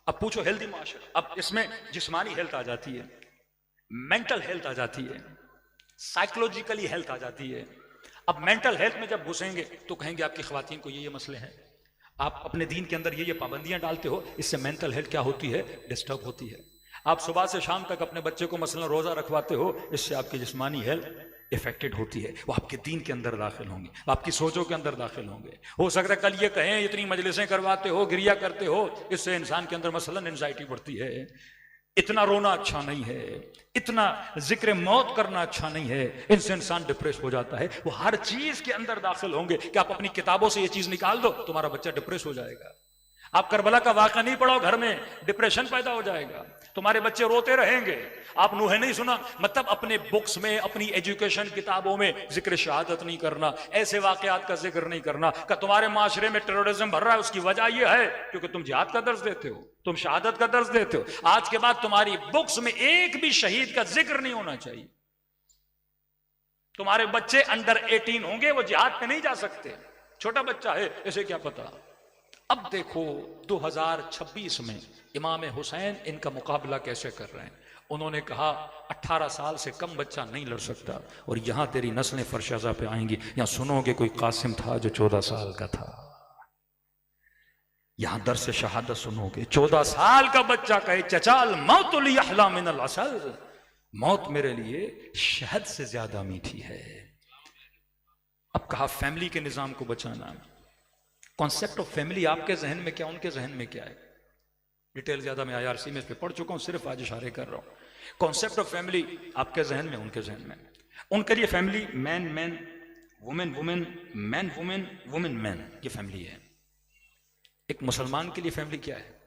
[SPEAKER 1] अब पूछो हेल्दी माशरा, अब इसमें जिस्मानी हेल्थ आ जाती है, मेंटल हेल्थ आ जाती है, साइकोलॉजिकली हेल्थ आ जाती है। अब मेंटल हेल्थ में जब घुसेंगे तो कहेंगे आपकी खवातीन को ये मसले हैं, आप अपने दीन के अंदर ये पाबंदियां डालते हो, इससे मेंटल हेल्थ क्या होती है, डिस्टर्ब होती है। आप सुबह से शाम तक अपने बच्चे को मसलन रोजा रखवाते हो, इससे आपकी जिस्मानी हेल्थ इफेक्टेड होती है। वो आपके दीन के अंदर दाखिल होंगे, आपकी सोचों के अंदर दाखिल होंगे। हो सकता है कल ये कहें इतनी मजलिसें करवाते हो, गिरिया करते हो, इससे इंसान के अंदर मसलन एंजाइटी बढ़ती है, इतना रोना अच्छा नहीं है, इतना जिक्र मौत करना अच्छा नहीं है, इनसे इंसान डिप्रेस हो जाता है। वो हर चीज के अंदर दाखिल होंगे कि आप अपनी किताबों से ये चीज निकाल दो, तुम्हारा बच्चा डिप्रेस हो जाएगा। आप करबला का वाक़या नहीं पढ़ो घर में, डिप्रेशन पैदा हो जाएगा, तुम्हारे बच्चे रोते रहेंगे। आप नूहे नहीं सुना, मतलब अपने बुक्स में, अपनी एजुकेशन किताबों में जिक्र शहादत नहीं करना, ऐसे वाकयात का जिक्र नहीं करना कि तुम्हारे माशरे में टेररिज्म भर रहा है। उसकी वजह यह है क्योंकि तुम जिहाद का दर्ज देते हो, तुम शहादत का दर्ज देते हो। आज के बाद तुम्हारी बुक्स में एक भी शहीद का जिक्र नहीं होना चाहिए। तुम्हारे बच्चे अंडर 18 होंगे, वो जिहाद पे नहीं जा सकते। छोटा बच्चा है, इसे क्या पता। अब देखो 2026 में इमाम हुसैन इनका मुकाबला कैसे कर रहे हैं। उन्होंने कहा 18 साल से कम बच्चा नहीं लड़ सकता, और यहां तेरी नस्लें फरशजा पे आएंगी। यहां सुनोगे कोई कासिम था जो 14 साल का था, यहां दर से शहादत सुनोगे। 14 साल का बच्चा कहे चचाल मौतुल यहला मिनल असल, मौत मेरे लिए शहद से ज्यादा मीठी है। अब कहा फैमिली के निजाम को बचाना। कॉन्सेप्ट ऑफ फैमिली आपके जहन में क्या, उनके जहन में क्या है, डिटेल ज्यादा मैं IRC में इस पे पढ़ चुका हूं, सिर्फ आज इशारे कर रहा हूं। कॉन्सेप्ट ऑफ फैमिली आपके जहन में, उनके जहन में। उनके लिए family man man, women women, man women, women man, ये फैमिली है। एक मुसलमान के लिए फैमिली क्या है,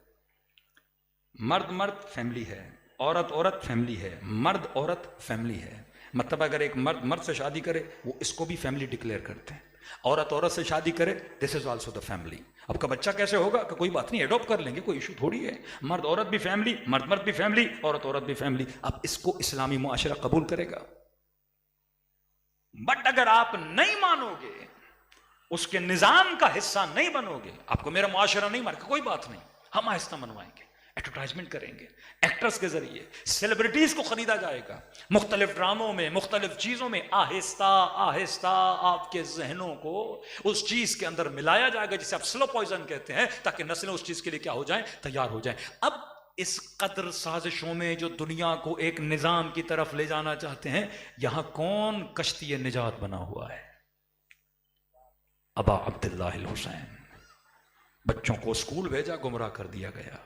[SPEAKER 1] मर्द मर्द फैमिली है, औरत औरत फैमिली है, मर्द औरत फैमिली है। मतलब अगर एक मर्द मर्द से शादी करे, वो इसको भी फैमिली डिक्लेयर करते हैं। औरत औरत से शादी करे, this is also the family. अब का बच्चा कैसे होगा, कि कोई बात नहीं, एडॉप्ट कर लेंगे, कोई इशू थोड़ी है। मर्द औरत भी फैमिली, मर्द मर्द भी फैमिली, औरत औरत भी फैमिली। अब इसको इस्लामी मुआशरा कबूल करेगा। बट अगर आप नहीं मानोगे, उसके निजाम का हिस्सा नहीं बनोगे, आपको मेरा मुआशरा नहीं मानेगा, कोई बात नहीं, हम आहिस्ता मनवाएंगे, एडवर्टाइजमेंट करेंगे, एक्टर्स के जरिए सेलिब्रिटीज को खरीदा जाएगा, मुख्तलिफ ड्रामों में, मुख्तलिफ चीजों में आहिस्ता आहिस्ता आपके जहनों को उस चीज के अंदर मिलाया जाएगा जिसे आप स्लो पॉइजन कहते हैं, ताकि नस्लें उस चीज के लिए क्या हो जाएं, तैयार हो जाएं। अब इस कदर साजिशों में जो दुनिया को एक निजाम की तरफ ले जाना चाहते हैं, यहां कौन कश्ती निजात बना हुआ है, अबा अब्दुल्लाह हुसैन। बच्चों को स्कूल भेजा, गुमराह कर दिया गया,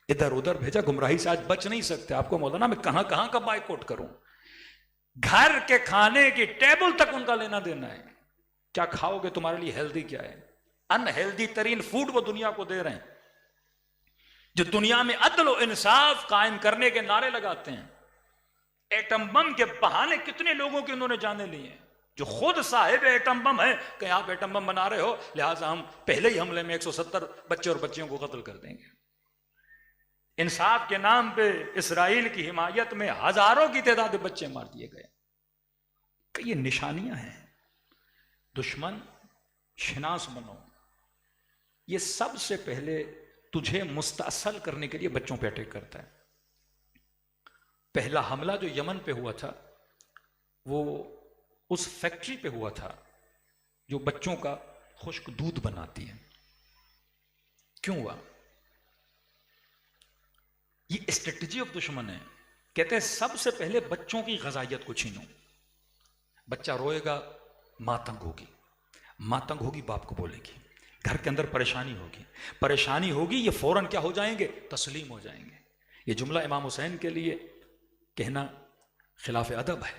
[SPEAKER 1] इधर उधर भेजा, गुमराही से आज बच नहीं सकते। आपको मौलाना मैं कहां कहां का बाइकआउट करूं, घर के खाने की टेबल तक उनका लेना देना है। क्या खाओगे, तुम्हारे लिए हेल्दी क्या है, अनहेल्दी तरीन फूड वो दुनिया को दे रहे हैं, जो दुनिया में अदल और इंसाफ कायम करने के नारे लगाते हैं। एटम बम के बहाने कितने लोगों के उन्होंने जाने लिए, जो खुद साहिब एटम बम है कि आप एटम बम बना रहे हो, लिहाजा हम पहले ही हमले में 170 बच्चे और बच्चियों को कत्ल कर देंगे। इंसाफ के नाम पे इसराइल की हिमायत में हजारों की तादाद में बच्चे मार दिए गए। ये निशानियां हैं। दुश्मन शिनास बनो, ये सबसे पहले तुझे मुस्तअसल करने के लिए बच्चों पे अटैक करता है। पहला हमला जो यमन पे हुआ था, वो उस फैक्ट्री पे हुआ था जो बच्चों का खुश्क दूध बनाती है। क्यों हुआ? ये स्ट्रेटजी ऑफ दुश्मन है कहते हैं सबसे पहले बच्चों की ग़िज़ाइयत को छीनो। बच्चा रोएगा, माँ तंग होगी, माँ तंग होगी बाप को बोलेगी, घर के अंदर परेशानी होगी, ये फौरन क्या हो जाएंगे, तस्लीम हो जाएंगे। ये जुमला इमाम हुसैन के लिए कहना खिलाफ अदब है,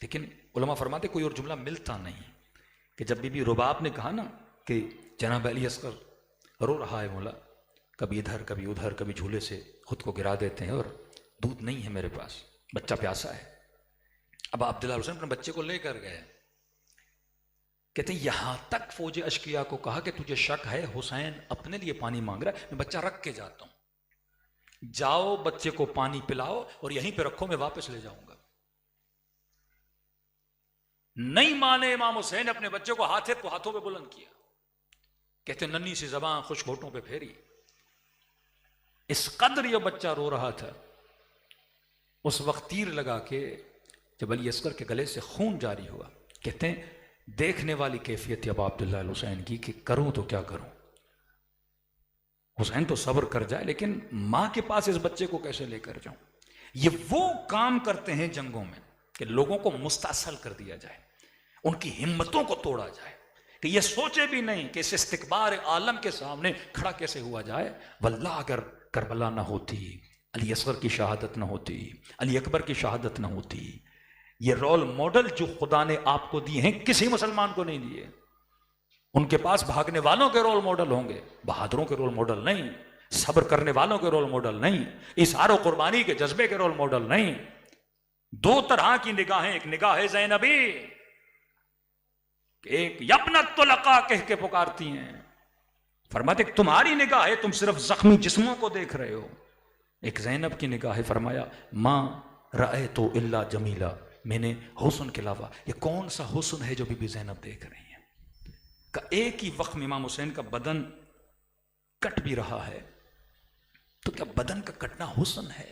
[SPEAKER 1] लेकिन उलमा फरमाते कोई और जुमला मिलता नहीं कि जब बीबी रुबाब ने कहा ना कि जनाब अली अस्कर रो रहा है मौला, कभी इधर कभी उधर, कभी झूले से खुद को गिरा देते हैं और दूध नहीं है मेरे पास, बच्चा प्यासा है। अब अब्दुल्लाह हुसैन अपने बच्चे को लेकर गए, कहते हैं यहां तक फौज अशकिया को कहा कि तुझे शक है हुसैन अपने लिए पानी मांग रहा है, मैं बच्चा रख के जाता हूं, जाओ बच्चे को पानी पिलाओ और यहीं पे रखो, मैं वापस ले जाऊंगा। नहीं माने इमाम हुसैन, अपने बच्चे को हाथों पे बुलंद किया, कहते नन्ही सी जबान खुश होठों पे फेरी। इस कदर यह बच्चा रो रहा था, उस वक्त तीर लगा के जब अली अस्कर के गले से खून जारी हुआ, कहते हैं देखने वाली कैफियत अब अब्दुल्लाह हुसैन की कि करूं तो क्या करूं। हुसैन तो सब्र कर जाए, लेकिन मां के पास इस बच्चे को कैसे लेकर जाऊं। ये वो काम करते हैं जंगों में कि लोगों को मुस्तासल कर दिया जाए, उनकी हिम्मतों को तोड़ा जाए, कि ये सोचे भी नहीं कि इस इस्तिकबार आलम के सामने खड़ा कैसे हुआ जाए। वल्लाह अगर करबला ना होती, अली असगर की शहादत ना होती, अली अकबर की शहादत ना होती, ये रोल मॉडल जो खुदा ने आपको दिए हैं किसी मुसलमान को नहीं दिए। उनके पास भागने वालों के रोल मॉडल होंगे, बहादुरों के रोल मॉडल नहीं, सब्र करने वालों के रोल मॉडल नहीं, इशारो कुर्बानी के जज्बे के रोल मॉडल नहीं। दो तरह की निगाहें, एक निगाह ज़ैनबी, एक यब्नत तुलका कह के पुकारती हैं, फरमाते तुम्हारी निगाह है तुम सिर्फ जख्मी जिस्मों को देख रहे हो। एक ज़ैनब की निगाह है, फरमाया मां रअे तो इल्ला जमीला, मैंने हुस्न के अलावा, ये कौन सा हुस्न है जो बीबी ज़ैनब देख रही है। का एक ही वक्त में इमाम हुसैन का बदन कट भी रहा है, तो क्या बदन का कटना हुस्न है?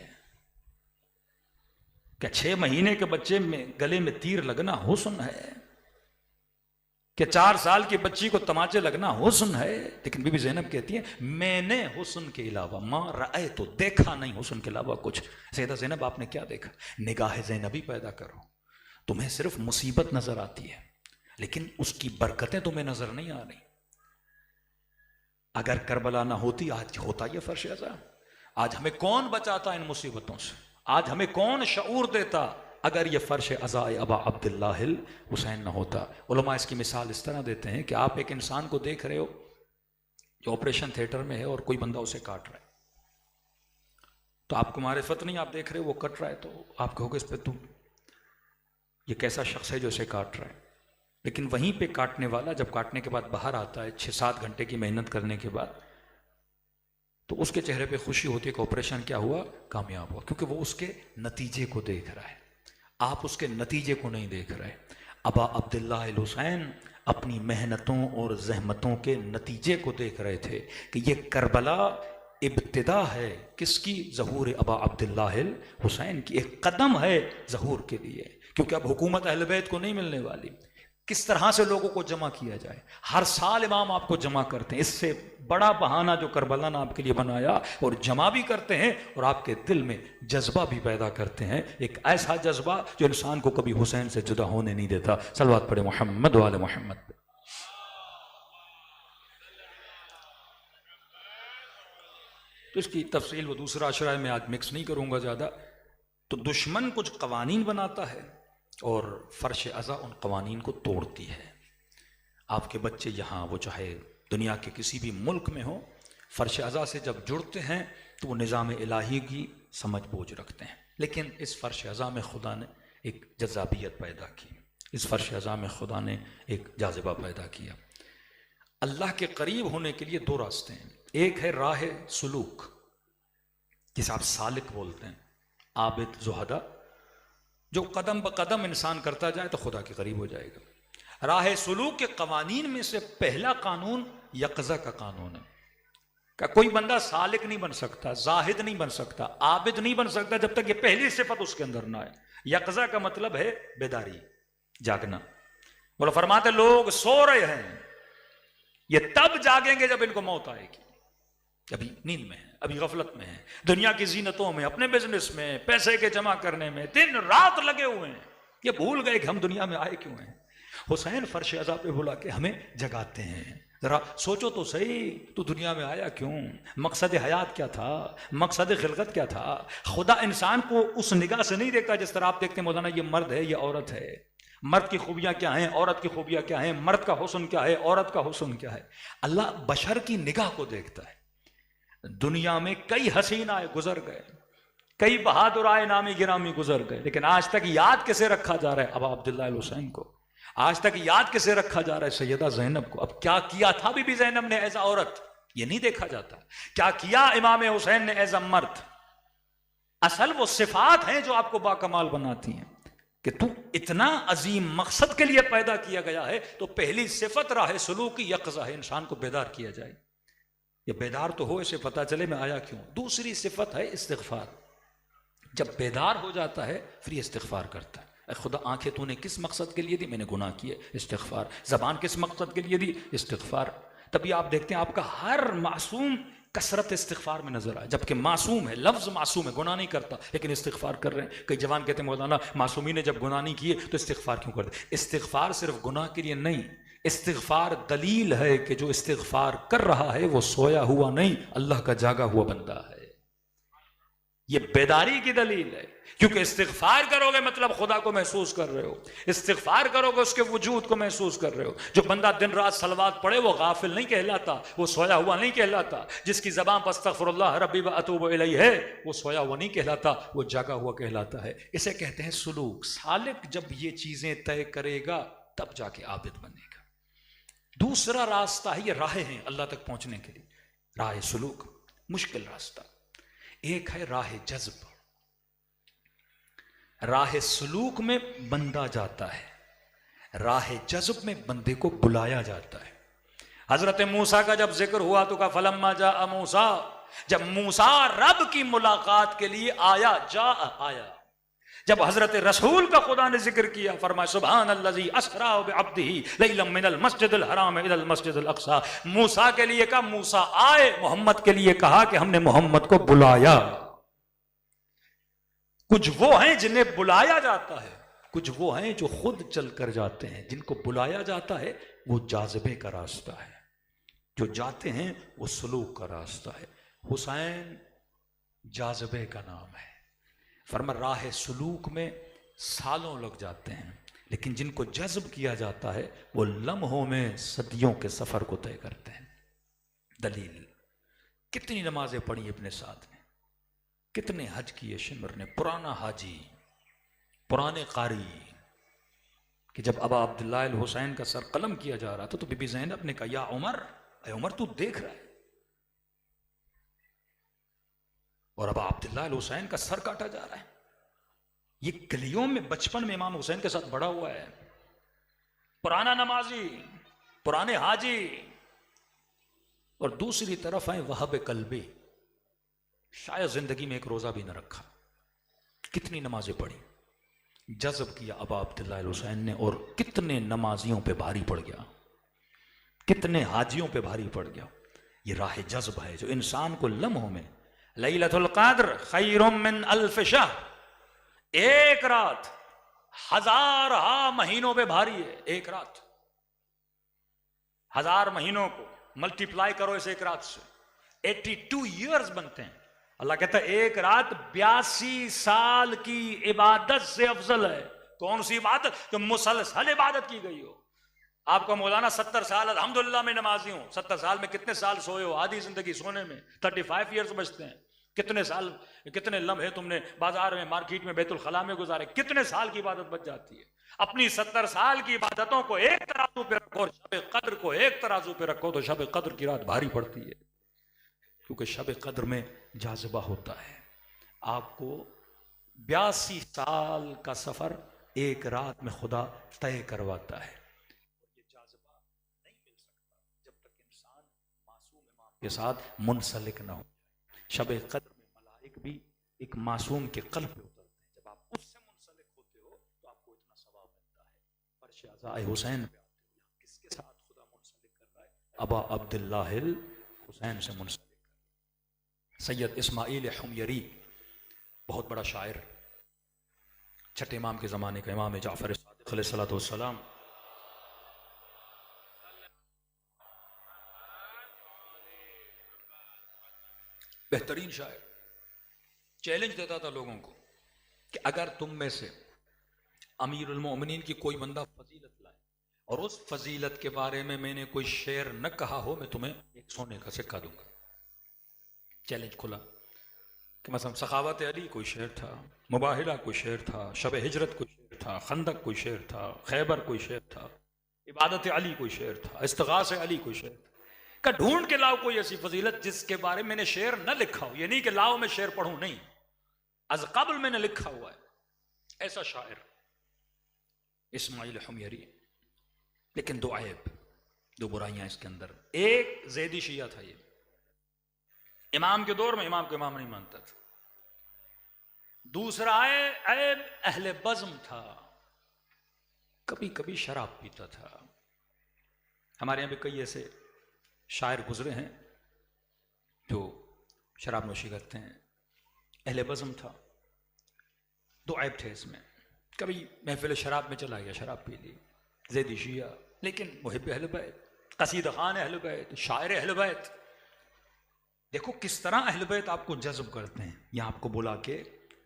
[SPEAKER 1] क्या 6 महीने के बच्चे में गले में तीर लगना हुस्न है? क्या 4 साल की बच्ची को तमाचे लगना हुस्न है? लेकिन बीबी ज़ैनब कहती है मैंने हुस्न के अलावा, मां राय तो देखा नहीं हुस्न के अलावा कुछ। सैयदा ज़ैनब आपने क्या देखा? निगाह ज़ैनबी पैदा करो। तुम्हें सिर्फ मुसीबत नजर आती है, लेकिन उसकी बरकतें तुम्हें नजर नहीं आ रही। अगर करबला ना होती आज होता यह फर्श अज़ा। आज हमें कौन बचाता इन मुसीबतों से? आज हमें कौन शऊर देता अगर ये फर्श अज़ा अबा अब्दुल्लाह हुसैन ना होता? उलमा इसकी मिसाल इस तरह देते हैं कि आप एक इंसान को देख रहे हो जो ऑपरेशन थिएटर में है और कोई बंदा उसे काट रहा है, तो आपको मारिफत नहीं, आप देख रहे हो वो कट रहा है, तो आप कहोगे इस पे तुम ये कैसा शख्स है जो इसे काट रहा है। लेकिन वहीं पे काटने वाला जब काटने के बाद बाहर आता है 6-7 घंटे की मेहनत करने के बाद, तो उसके चेहरे पे खुशी होती है कि ऑपरेशन क्या हुआ, कामयाब हुआ, क्योंकि वो उसके नतीजे को देख रहा है। आप उसके नतीजे को नहीं देख रहे। अबा अब्दुल्लाह हुसैन अपनी मेहनतों और जहमतों के नतीजे को देख रहे थे कि ये करबला इब्तिदा है किसकी? ज़हूर अबा अब्दुल्लाह हुसैन की, एक कदम है ज़हूर के लिए, क्योंकि अब हुकूमत अहले बैत को नहीं मिलने वाली। किस तरह से लोगों को जमा किया जाए? हर साल इमाम आपको जमा करते हैं, इससे बड़ा बहाना जो करबला ने आपके लिए बनाया, और जमा भी करते हैं और आपके दिल में जज्बा भी पैदा करते हैं, एक ऐसा जज्बा जो इंसान को कभी हुसैन से जुदा होने नहीं देता। सलवात पढ़े मोहम्मद वाले मोहम्मद पे। तो इसकी तफसील वो दूसरा अशरा है, मैं आज मिक्स नहीं करूंगा ज़्यादा। तो दुश्मन कुछ कवानीन बनाता है और फर्श अज़ा उन कवानीन को तोड़ती है। आपके बच्चे यहाँ वो चाहे दुनिया के किसी भी मुल्क में हो, फर्श अज़ा से जब जुड़ते हैं तो वो निज़ाम इलाही की समझ बूझ रखते हैं। लेकिन इस फर्श अज़ा में खुदा ने एक जज़ाबियत पैदा की, इस फर्श अज़ा में खुदा ने एक जाज़िबा पैदा किया। अल्लाह के करीब होने के लिए 2 रास्ते हैं। एक है राह सुलूक, जिसे आप सालिक बोलते हैं, आबिद ज़ुहदा, जो कदम ब कदम इंसान करता जाए तो खुदा के करीब हो जाएगा। राह सुलूक के कवानीन में से पहला कानून यक़ज़ा का कानून है कि कोई बंदा सालिक नहीं बन सकता, जाहिद नहीं बन सकता, आबिद नहीं बन सकता जब तक ये पहली सिफत उसके अंदर ना आए। यक़ज़ा का मतलब है बेदारी, जागना। बोला फरमाते लोग सो रहे हैं, ये तब जागेंगे जब इनको मौत आएगी। अभी नींद में है, अभी गफलत में है, दुनिया की जीनतों में, अपने बिजनेस में, पैसे के जमा करने में दिन रात लगे हुए हैं। ये भूल गए कि हम दुनिया में आए क्यों हैं। हुसैन फर्श अज़ा पे बुला के हमें जगाते हैं, जरा सोचो तो सही, तू दुनिया में आया क्यों, मकसद हयात क्या था, मकसद खिलकत क्या था। खुदा इंसान को उस निगाह से नहीं देखता जिस तरह आप देखते हैं मौलाना ये मर्द है, ये औरत है, मर्द की खूबियां क्या हैं, औरत की खूबियां क्या हैं, मर्द का हुस्न क्या है, औरत का हुस्न क्या है। अल्लाह बशर की निगाह को देखता है। दुनिया में कई हसीन आए गुजर गए, कई बहादुर आए नामी गिरामी गुजर गए, लेकिन आज तक याद किसे रखा जा रहा है, अबा अब्दुल्लाह अल हुसैन को। आज तक याद किसे रखा जा रहा है, सैयदा ज़ैनब को। अब क्या किया था बीबी ज़ैनब ने एज औरत, ये नहीं देखा जाता। क्या किया इमाम हुसैन ने एज मर्द। असल वो सिफात हैं जो आपको बाकमाल बनाती हैं कि तू इतना अजीम मकसद के लिए पैदा किया गया है, तो पहली सिफत राह सलूकी यक़ज़ा है, इंसान को बेदार किया जाए। ये बेदार तो हो, इसे पता चले मैं आया क्यों। दूसरी सिफत है इस्तिग़फ़ार। जब बेदार हो जाता है फिर ये इस्तिग़फ़ार करता है। खुदा आंखें तूने किस मकसद के लिए दी, मैंने गुनाह किए, इस्तिग़फ़ार। ज़बान किस मकसद के लिए दी, इस्तिग़फ़ार। तभी आप देखते हैं आपका हर मासूम कसरत इस्तिग़फ़ार में नजर आए, जबकि मासूम है, लफ्ज़ मासूम है, गुनाह नहीं करता लेकिन इस्तिग़फ़ार कर रहे हैं। कई जवान कहते हैं मौलाना मासूमी ने जब गुनाह नहीं किए तो इस्तिग़फ़ार क्यों करते। इस्तिग़फ़ार सिर्फ गुनाह के लिए नहीं, इस्तिग़फ़ार दलील है कि जो इस्तिग़फ़ार कर रहा है वो सोया हुआ नहीं, अल्लाह का जागा हुआ बंदा है। ये बेदारी की दलील है, क्योंकि इस्तिग़फ़ार करोगे मतलब खुदा को महसूस कर रहे हो, इस्तिग़फ़ार करोगे उसके वजूद को महसूस कर रहे हो। जो बंदा दिन रात सलवात पढ़े वो गाफिल नहीं कहलाता, वो सोया हुआ नहीं कहलाता। जिसकी ज़बान पर अस्तग़फ़िरुल्लाह रब्बी व अतूबु इलैहि है, वो सोया हुआ नहीं कहलाता, वो जागा हुआ कहलाता है। इसे कहते हैं सुलूक। सालिक जब ये चीज़ें तय करेगा तब जाके आबिद बनेगा। दूसरा रास्ता है, ये राहें हैं अल्लाह तक पहुंचने के लिए, राह सुलूक, मुश्किल रास्ता। एक है राह जज्ब। राह सुलूक में बंदा जाता है, राह जज्ब में बंदे को बुलाया जाता है। हजरत मूसा का जब जिक्र हुआ तो कहा फलम्मा जा मूसा, जब मूसा रब की मुलाकात के लिए आया, आया। जब हजरत रसूल का खुदा ने जिक्र किया फरमाया सुबहान अल्लज़ी अस्रा बिअब्दिही लैलन मिनल मस्जिदिल हराम इलल मस्जिदिल अक़सा। मूसा के लिए कहा मूसा आए, मोहम्मद के लिए कहा कि हमने मोहम्मद को बुलाया। कुछ वो हैं जिन्हें बुलाया जाता है, कुछ वो हैं जो खुद चल कर जाते हैं। जिनको बुलाया जाता है वो जाज़बे का रास्ता है, जो जाते हैं वो सलूक का रास्ता है। हुसैन जाज़बे का नाम है। फरमा राह सलूक में सालों लग जाते हैं, लेकिन जिनको जज्ब किया जाता है वो लम्हों में सदियों के सफर को तय करते हैं। दलील, कितनी नमाजें पढ़ी अपने साथ में, कितने हज किए शिमर ने। पुराना हाजी, पुराने कारी, कि जब अबा अब्दुल्लाह अल हुसैन का सर कलम किया जा रहा था तो बीबी ज़ैनब ने कहा या उमर, अरे उमर तू देख रहा है, और अबा अब्दुल्लाह अल हुसैन का सर काटा जा रहा है। ये गलियों में बचपन में इमाम हुसैन के साथ बड़ा हुआ है, पुराना नमाजी, पुराने हाजी। और दूसरी तरफ आए वहाब कल्बी, शायद जिंदगी में एक रोजा भी न रखा, कितनी नमाजें पढ़ी, जज्ब किया अबा अब्दुल्लाह अल हुसैन ने, और कितने नमाजियों पे भारी पड़ गया, कितने हाजियों पे भारी पड़ गया। ये राह जज्ब है जो इंसान को लम्हों में, लैलतुल क़द्र खैरुम मिन अल्फ शहर, एक रात हजार महीनों पे भारी है। एक रात, हजार महीनों को मल्टीप्लाई करो इस एक रात से, 82 ईयर्स बनते हैं। अल्लाह कहता है एक रात 82 साल की इबादत से अफजल है। कौन सी इबादत? जो मुसलसल इबादत की गई हो। आपका मौलाना 70 साल अल्हम्दुलिल्लाह में नमाजी हूं, 70 साल में कितने साल सोए हो? आधी जिंदगी सोने में, 35 ईयर्स बचते हैं। कितने साल, कितने लम्हे तुमने बाजार में, मार्केट में, बैतुल खला में गुजारे, कितने साल की इबादत बच जाती है। अपनी 70 साल की इबादतों को एक तराजू पे रखो और शब कद्र को एक तराजू पे रखो तो शब कद्र की रात भारी पड़ती है, क्योंकि शब कद्र में जाज़बा होता है। आपको 82 साल का सफर एक रात में खुदा तय करवाता है। ये जाज़बा नहीं मिल सकता जब तक इंसान मासूम इमाम के साथ मुनसलिक ना हो। शब कद्र में मलाइक भी एक मासूम के कल्ब पे उतरते हैं। जब आप उससे मुनसलिक होते हो तो आपको इतना सवाब मिलता है। फर्श अज़ाए हुसैन पे आते हो, किसके साथ खुदा मुनसलिक कर रहा है? अबा अब्दुल्लाह अल हुसैन से मुनसलिक। सैयद इस्माइल हुमयरी, बहुत बड़ा शायर, छठे इमाम के ज़माने का इमाम जाफ़र सादिक़ अलैहिस्सलाम। बेहतरीन शायर, चैलेंज देता था लोगों को कि अगर तुम में से अमीरुल मोमिनीन की कोई बंदा फजीलत लाए और उस फजीलत के बारे में मैंने कोई शेर न कहा हो, मैं तुम्हें एक सोने का सिक्का दूंगा। चैलेंज खुला कि मतलब सखावत अली कोई शेर था, मुबाहिला कोई शेर था, शब हिजरत कोई शेर था, खंदक कोई शेर था, खैबर कोई शेर था, इबादत अली कोई शेर था, इस्तिगास अली कोई शेर था। का ढूंढ के लाओ कोई ऐसी फजीलत जिसके बारे में मैंने शेर न लिखा हो। ये नहीं कि लाओ मैं शेर पढ़ूं, नहीं, अज कबल मैंने लिखा हुआ है। ऐसा शायर इस्माइल हुमयरी। लेकिन दो ऐब, दो बुराइयां इसके अंदर। एक, ज़ैदी शिया था ये, इमाम के दौर में इमाम को इमाम नहीं मानता था। दूसरा ऐब अहले बज़्म था, कभी कभी शराब पीता था। हमारे यहां भी कई ऐसे शायर गुजरे हैं जो शराब नोशी करते हैं। अहले बज़्म था। दो ऐब थे इसमें, कभी महफिल शराब में चला गया, शराब पी ली, ज़ैदी शिया, लेकिन मुहिब अहले बैत, कसीदा खान अहले बैत, शायर अहले बैत। देखो किस तरह अहले बैत आपको जज्ब करते हैं। यहां आपको बुला के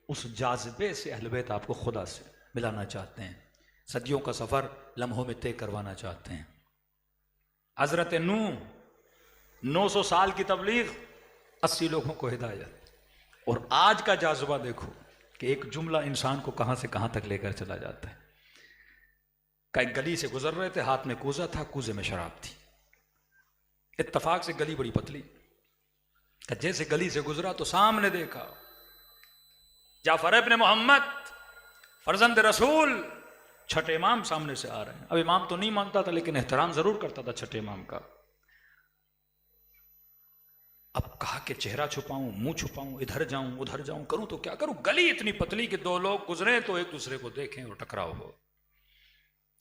[SPEAKER 1] उस जाज़बे से अहले बैत आपको खुदा से मिलाना चाहते हैं, सदियों का सफर लम्हों में तय करवाना चाहते हैं। हजरत नूह 900 साल की तबलीग, 80 लोगों को हिदायत। और आज का जाज़बा देखो कि एक जुमला इंसान को कहां से कहां तक लेकर चला जाता है। कई गली से गुजर रहे थे, हाथ में कूजा था, कूजे में शराब थी। इत्तफाक से गली बड़ी पतली, जैसे गली से गुजरा तो सामने देखा जाफर इब्न मोहम्मद फरजंद रसूल, छठे इमाम सामने से आ रहे हैं। अब इमाम तो नहीं मानता था, लेकिन एहतराम जरूर करता था छठे इमाम का। अब कहा कि चेहरा छुपाऊं, मुंह छुपाऊं, इधर जाऊं उधर जाऊं, करूं तो क्या करूं। गली इतनी पतली कि दो लोग गुजरे तो एक दूसरे को देखें और टकराव हो।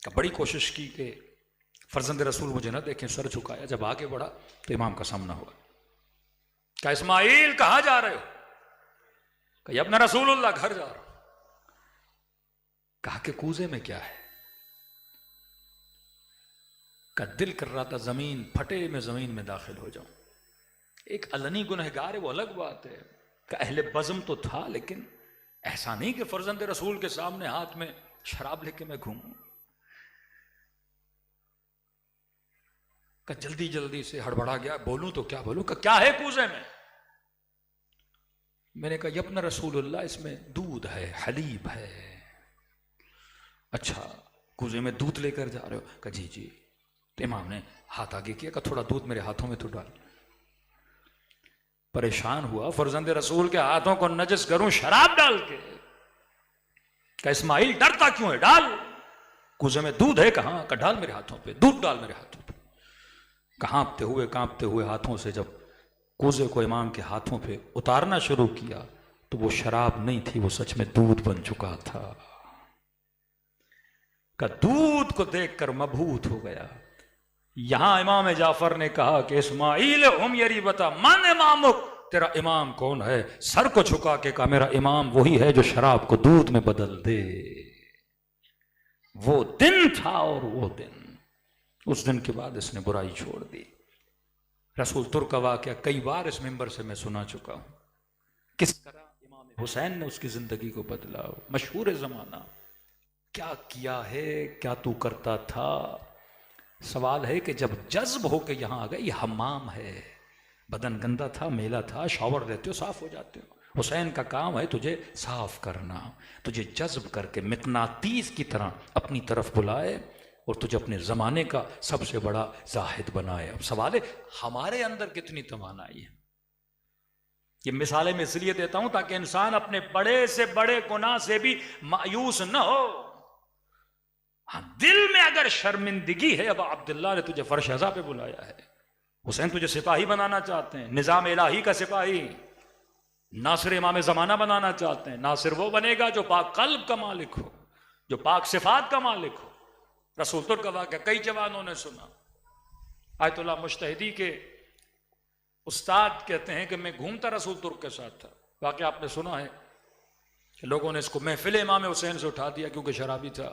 [SPEAKER 1] बड़ी कोशिश की कि फरजंद रसूल मुझे ना देखें, सर झुकाया। जब आगे बढ़ा तो इमाम का सामना हुआ। क्या इस्माइल कहां जा रहे हो? कहा अपना रसूलुल्लाह घर जा रहा हूं। कहा कि कूजे में क्या है? का दिल कर रहा था जमीन फटे, में जमीन में दाखिल हो जाऊं। एक अलनी गुनहगार है वो अलग बात है। का अहले बज़्म तो था, लेकिन ऐसा नहीं कि फरजंद रसूल के सामने हाथ में शराब लेके मैं घूमूं। का जल्दी जल्दी से हड़बड़ा गया, बोलूं तो क्या बोलूं। का क्या है कूजे में? मैंने कहा यब्न रसूलुल्लाह, इसमें दूध है, हलीब है। अच्छा, कूजे में दूध लेकर जा रहे हो? कहा जी जी। तो इमाम ने हाथ आगे किया, का थोड़ा दूध मेरे हाथों में तो डाल। परेशान हुआ, फरजंद रसूल के हाथों को नजस करूं शराब डाल के। का इस्माइल डरता क्यों है? डाल, कूजे में दूध है। कहां? का डाल मेरे हाथों पे, दूध डाल मेरे हाथों पे। कांपते हुए हाथों से जब कूजे को इमाम के हाथों पे उतारना शुरू किया तो वो शराब नहीं थी, वो सच में दूध बन चुका था। का दूध को देखकर मबहूत हो गया। यहां इमाम जाफर ने कहा कि इस्माइल हुमयरी बता, मन इमामुक, तेरा इमाम कौन है? सर को झुका के कहा मेरा इमाम वही है जो शराब को दूध में बदल दे। वो दिन था और वो दिन, उस दिन के बाद इसने बुराई छोड़ दी। रसूल तुर का वाक़या कई बार इस मिंबर से मैं सुना चुका हूं, किस तरह इमाम हुसैन ने उसकी जिंदगी को बदला। मशहूर जमाना, क्या किया है, क्या तू करता था। सवाल है कि जब जज्ब होकर यहां आ गए, ये हम्माम है, बदन गंदा था, मेला था, शावर लेते हो साफ हो जाते हो। हुसैन का काम है तुझे साफ करना, तुझे जज्ब करके मिकनातीस की तरह अपनी तरफ बुलाए और तुझे अपने ज़माने का सबसे बड़ा जाहिद बनाए। अब सवाल है हमारे अंदर कितनी तवानाई है। ये मिसालें मैं इसलिए देता हूं ताकि इंसान अपने बड़े से बड़े गुनाह से भी मायूस न हो। हाँ, दिल में अगर शर्मिंदगी है, अब अब्दुल्ला ने तुझे फर्श अज़ा पे बुलाया है, हुसैन तुझे सिपाही बनाना चाहते हैं, निज़ाम इलाही का सिपाही, नासिर इमाम ज़माना बनाना चाहते हैं। नासिर वो बनेगा जो पाक कल्ब का मालिक हो, जो पाक सिफात का मालिक हो। रसूल तुर का वाक़या कई जवानों ने सुना। आयतुल्लाह मुश्तहिदी के उस्ताद कहते हैं कि मैं घूमता रसूल तुर्क के साथ था। वाकई आपने सुना है कि लोगों ने इसको महफिल इमाम हुसैन से उठा दिया क्योंकि शराबी था।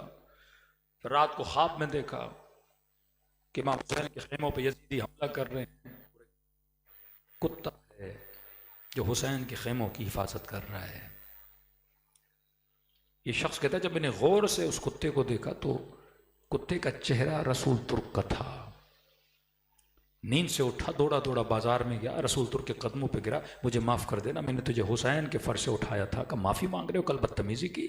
[SPEAKER 1] फिर रात को ख्वाब में देखा कि इमाम हुसैन के खेमों पर यजीदी हमला कर रहे हैं। कुत्ता है जो हुसैन के खेमों की हिफाजत कर रहा है। ये शख्स कहता है जब मैंने गौर से उस कुत्ते को देखा तो कुत्ते का चेहरा रसूल तुर्क का था। नींद से उठा, दौड़ा दौड़ा बाजार में गया, रसूल तुर्क के कदमों पे गिरा, मुझे माफ कर देना, मैंने तुझे हुसैन के फर्श से उठाया था। कहा माफी मांग रहे हो, कल बदतमीजी की,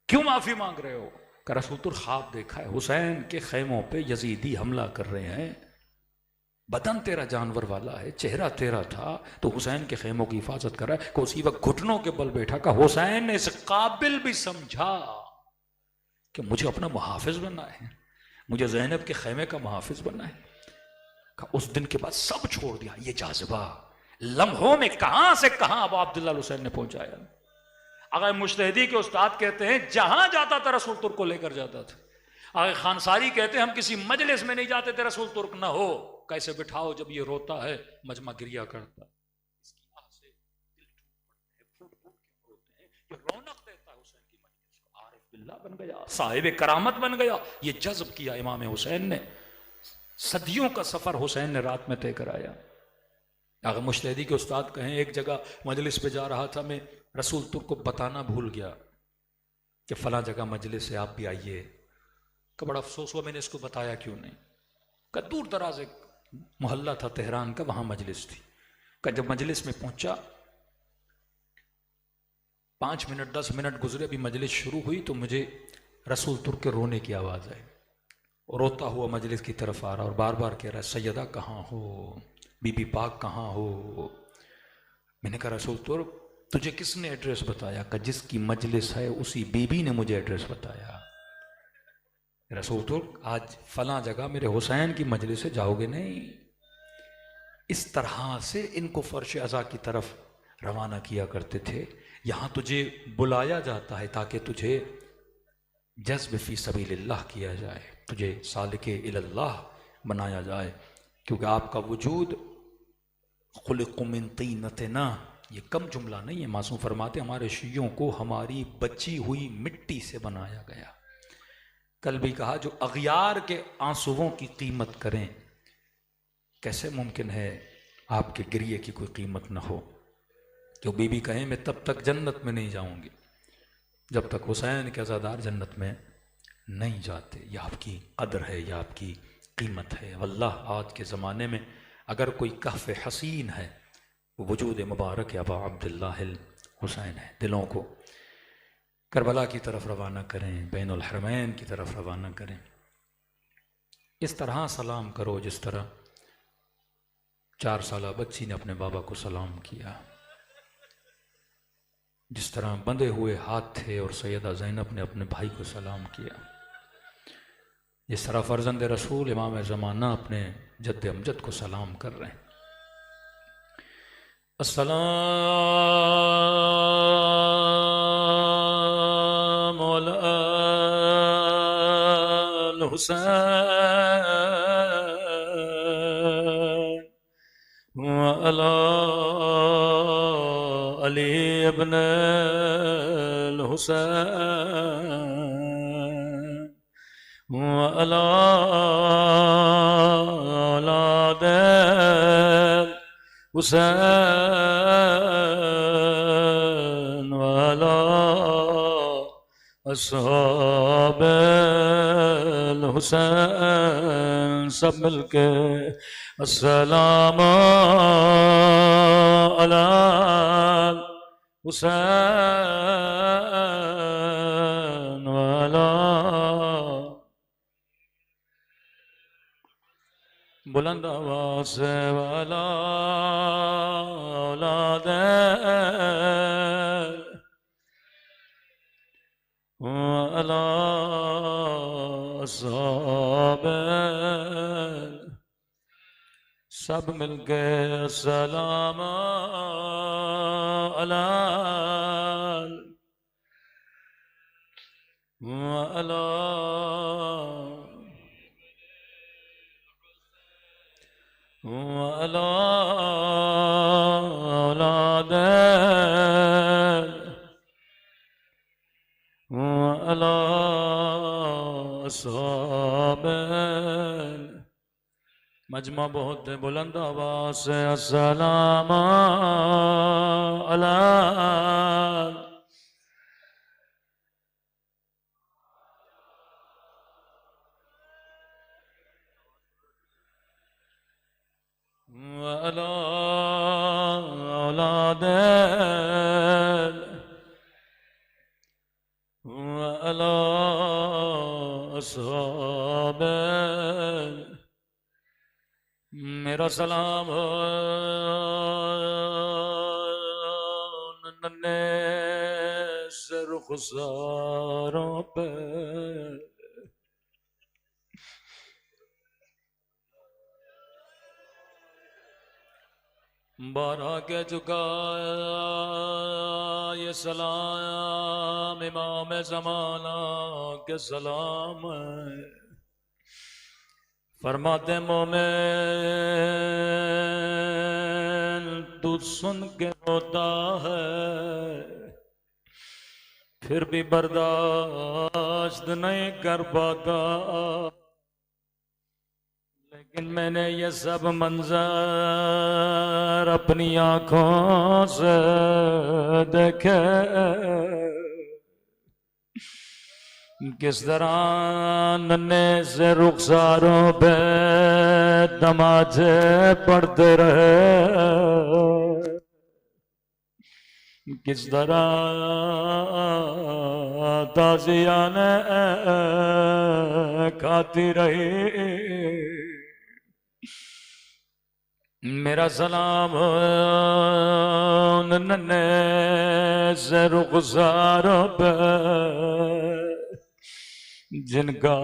[SPEAKER 1] क्यों माफी मांग रहे हो? कहा रसूल तुर्क ख्वाब देखा है, हुसैन के खेमों पे यजीदी हमला कर रहे हैं, बदन तेरा जानवर वाला है, चेहरा तेरा था, तो हुसैन के खेमों की हिफाजत कर रहा है। को उसी वक्त घुटनों के बल बैठा। का हुसैन ने इस काबिल भी समझा कि मुझे अपना मुहाफिज बनना है, मुझे ज़ैनब के खेमे का मुहाफिज बनना है। का उस दिन के बाद सब छोड़ दिया। ये जाज़िबा लम्हों में कहां से कहां अबू अब्दुल्ला हुसैन ने पहुंचाया। अगर मुश्तहिदी के उस्ताद कहते हैं जहां जाता था रसूल तुर्क को लेकर जाता था। अगर खानसारी कहते हैं हम किसी मजलिस में नहीं जाते थे रसूल तुर्क ना हो, कैसे बिठाओ जब ये रोता है मजमा गिरिया करता, इसकी आह से दिल टूट पड़ते हैं, फूट फूट के रोते हैं। ये रौनक देता है हुसैन की मजलिस को। आरिफ बिल्लाह बन गया, साहिब करामत बन गया। ये जज्ब किया इमाम हुसैन ने। सदियों का सफर हुसैन ने रात में तय कराया। अगर मुश्तहिदी के उस्ताद कहें एक जगह मजलिस पे जा रहा था मैं, रसूल तुर्क को बताना भूल गया कि फला जगह मजलिस से आप भी आइए। का बड़ा अफसोस हुआ, मैंने इसको बताया क्यों नहीं। का दूर दराज एक मोहल्ला था तेहरान का, वहां मजलिस थी। का जब मजलिस में पहुंचा, 5 मिनट 10 मिनट गुजरे, अभी मजलिस शुरू हुई तो मुझे रसूल तुर्क के रोने की आवाज़ आई। और रोता हुआ मजलिस की तरफ आ रहा और बार बार कह रहा है सैयदा कहाँ हो, बीबी पाक कहाँ हो। मैंने कहा रसूल तुर्क तुझे किसने एड्रेस बताया? का जिसकी मजलिस है उसी बीबी ने मुझे एड्रेस बताया। रसूल तुर्क आज फला जगह मेरे हुसैन की मजलिस से जाओगे नहीं। इस तरह से इनको फर्श अज़ा की तरफ रवाना किया करते थे। यहाँ तुझे बुलाया जाता है ताकि तुझे जज्ब फी सबीलिल्लाह किया जाए, तुझे सालिके इलल्लाह बनाया जाए, क्योंकि आपका वजूद खुलिक़ु मिन तीनतिना, ये कम जुमला नहीं है। मासूम फरमाते हमारे शियों को हमारी बची हुई मिट्टी से बनाया गया। कल भी कहा जो अगियार के आंसुओं की कीमत करें, कैसे मुमकिन है आपके गिरिए की कोई कीमत न हो। जो बीबी कहें मैं तब तक जन्नत में नहीं जाऊंगी जब तक हुसैन के अज़ादार जन्नत में नहीं जाते। यह आपकी कदर है, यह आपकी कीमत है। वल्लाह आज के ज़माने में अगर कोई कहफ़ हसीन है वो वजूद मुबारक अबा अब्दुल्लाह हुसैन है। दिलों को करबला की तरफ रवाना करें, बैनुल हरमैन की तरफ रवाना करें। इस तरह सलाम करो जिस तरह 4 साला बच्ची ने अपने बाबा को सलाम किया, जिस तरह बंधे हुए हाथ थे और सैयदा ज़ैनब ने अपने भाई को सलाम किया, जिस तरह फ़र्जंद रसूल इमाम ज़माना अपने जद्द अमजद को सलाम कर रहे हैं। अस्सलामु अलल हुसैन व अला अली इब्न हुसैन व अला औलाद हुसैन व अला अस्हाब हुसैन। सब मिलके अस्सलामु अला हुसैन व अला, बुलंद आवाज़ से वाला औलाद अला अस्हाब। सब मिलके अस्सलाम अला वअला औलादे वअला अस्हाबे। मजमा बहुत बुलंद आवाज़ से अस्सलाम अला वअला औलादे वअला अस्हाबे। मेरा सलाम हो नन्हे से रुखसारों पे, बारह के चुका ये सलाम इमाम ज़माना के सलाम है। फरमाते मोमेन तू सुन के रोता है, फिर भी बर्दाश्त नहीं कर पाता, लेकिन मैंने ये सब मंजर अपनी आंखों से देखे। किस तरह नन्हे से रुखसारों पे तमाचे पड़ते रहे, किस तरह ताजियाने खाती रही। मेरा सलाम नन्हे से रुखसारों पे जिनका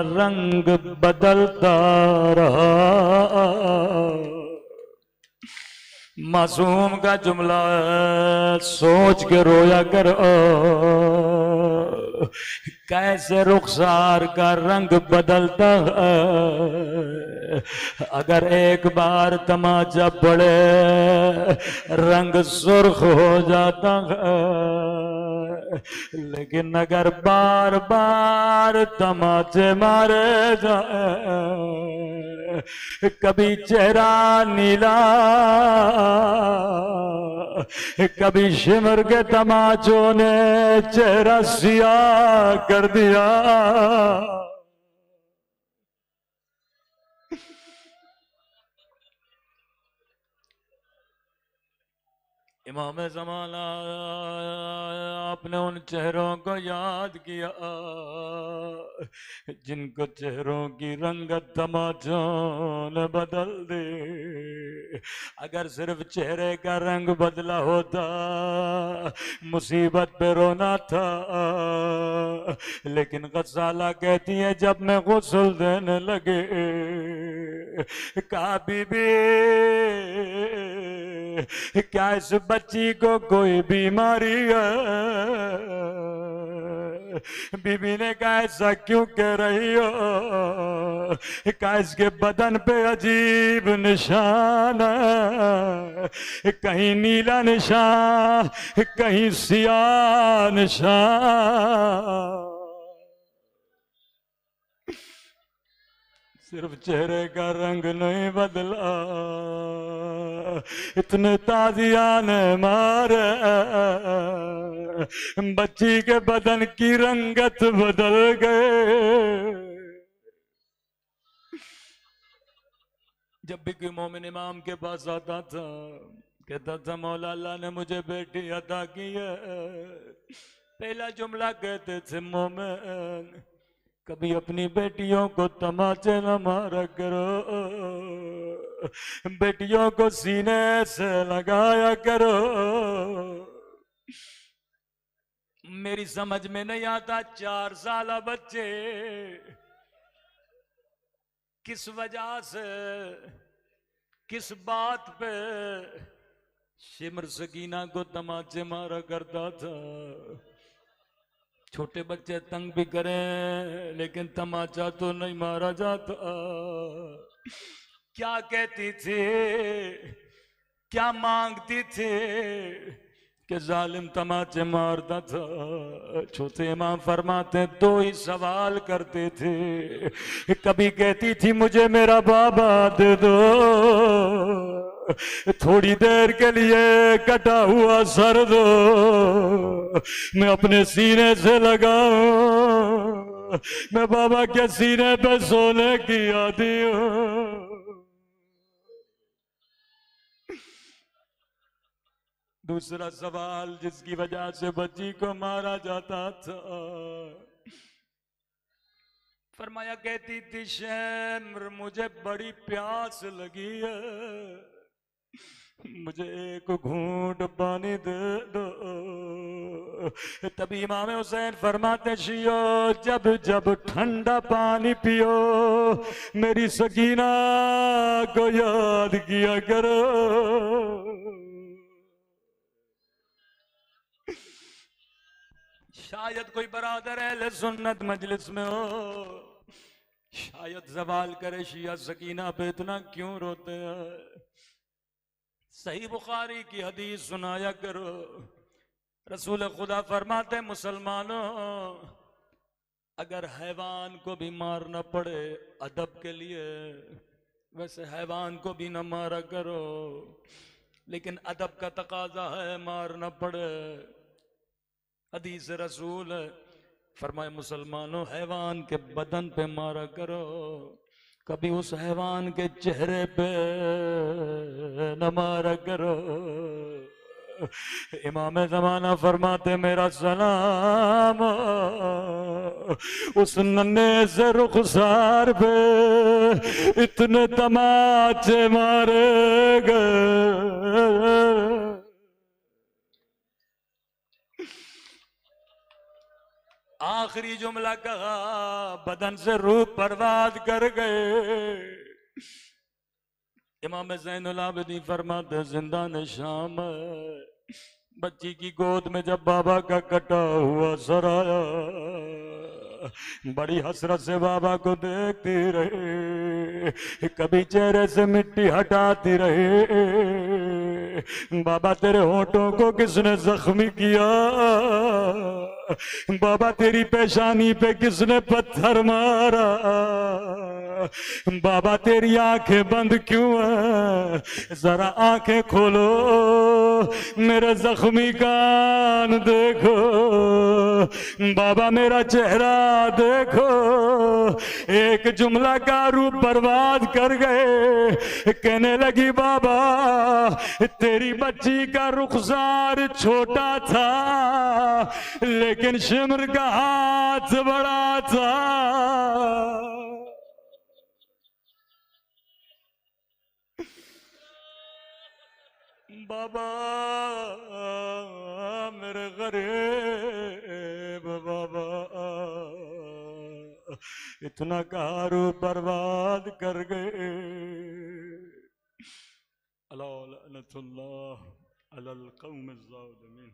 [SPEAKER 1] रंग बदलता रहा। मासूम का जुमला सोच के रोया करो, कैसे रुखसार का रंग बदलता है। अगर एक बार तमाचा पड़े रंग सुर्ख हो जाता है, लेकिन अगर बार बार तमाचे मारे जाए, कभी चेहरा नीला कभी शिमर के तमाचों ने चेहरा सियाह कर दिया। इमाम ज़माना आपने उन चेहरों को याद किया जिनको चेहरों की रंगत तमाचों ने बदल दी। अगर सिर्फ चेहरे का रंग बदला होता मुसीबत पे रोना था, लेकिन गज़ाला कहती है जब मैं गुस्ल देने लगे, कहा बीबी क्या इस बच्ची को कोई बीमारी है? बीबी ने कहा ऐसा क्यों कह रही हो? कहा इसके बदन पे अजीब निशान है, कहीं नीला निशान कहीं सियाह निशान। सिर्फ चेहरे का रंग नहीं बदला, इतने ताजियाने मारे बच्ची के बदन की रंगत बदल गए। जब भी कोई मोमिन इमाम के पास आता था कहता था मौला अल्लाह ने मुझे बेटी अता की है, पहला जुमला कहते थे मोमिन कभी अपनी बेटियों को तमाचे न मारा करो, बेटियों को सीने से लगाया करो। मेरी समझ में नहीं आता 4 साल बच्चे किस वजह से किस बात पे शिमर सकीना को तमाचे मारा करता था। छोटे बच्चे तंग भी करें लेकिन तमाचा तो नहीं मारा जाता। क्या कहती थी, क्या मांगती थी कि जालिम तमाचे मारता था। छोटे इमाम फरमाते दो ही सवाल करते थे। कभी कहती थी मुझे मेरा बाबा दे दो, थोड़ी देर के लिए कटा हुआ सर दो, मैं अपने सीने से लगाऊं, मैं बाबा के सीने पे सोने की आदी हूं। दूसरा सवाल जिसकी वजह से बच्ची को मारा जाता था, फरमाया कहती थी शैम्र मुझे बड़ी प्यास लगी है, मुझे एक घूंट पानी दे दो। तभी इमाम हुसैन फरमाते शियो जब जब ठंडा पानी पियो मेरी सकीना को याद किया करो। शायद कोई बरादर अहले सुन्नत मजलिस में हो, शायद सवाल करे शिया सकीना पे इतना क्यों रोते हैं। सही बुखारी की हदीस सुनाया करो। रसूल खुदा फरमाते मुसलमानों अगर हैवान को भी मारना पड़े अदब के लिए, वैसे हैवान को भी न मारा करो, लेकिन अदब का तकाजा है मारना पड़े। हदीस रसूल है, फरमाए मुसलमानों हैवान के बदन पे मारा करो, कभी उस हैवान के चेहरे पे न मारा करो। इमाम ज़माना फरमाते मेरा सलाम उस नन्हे से रुखसार पे इतने तमाचे मारे गए। आखिरी जुमला कहा बदन से रूह बर्बाद कर गए। इमाम ज़ैनुल आबिदीन फरमाते जिंदान शाम बच्ची की गोद में जब बाबा का कटा हुआ सर आया, बड़ी हसरत से बाबा को देखती रही, कभी चेहरे से मिट्टी हटाती रही। बाबा तेरे होठों को किसने जख्मी किया, बाबा तेरी पेशानी पे किसने पत्थर मारा, बाबा तेरी आंखें बंद क्यों है, जरा आंखें खोलो मेरे जख्मी कान देखो, बाबा मेरा चेहरा देखो। एक जुमला का रूप बर्बाद कर गए। कहने लगी बाबा तेरी बच्ची का रुखसार छोटा था लेकिन शिमर का हाथ बड़ा था। बाबा मेरे गरीब बाबा इतना कारू बर्बाद कर गए। अला लअनतुल्लाह अलल कौम ज़ालिमीन।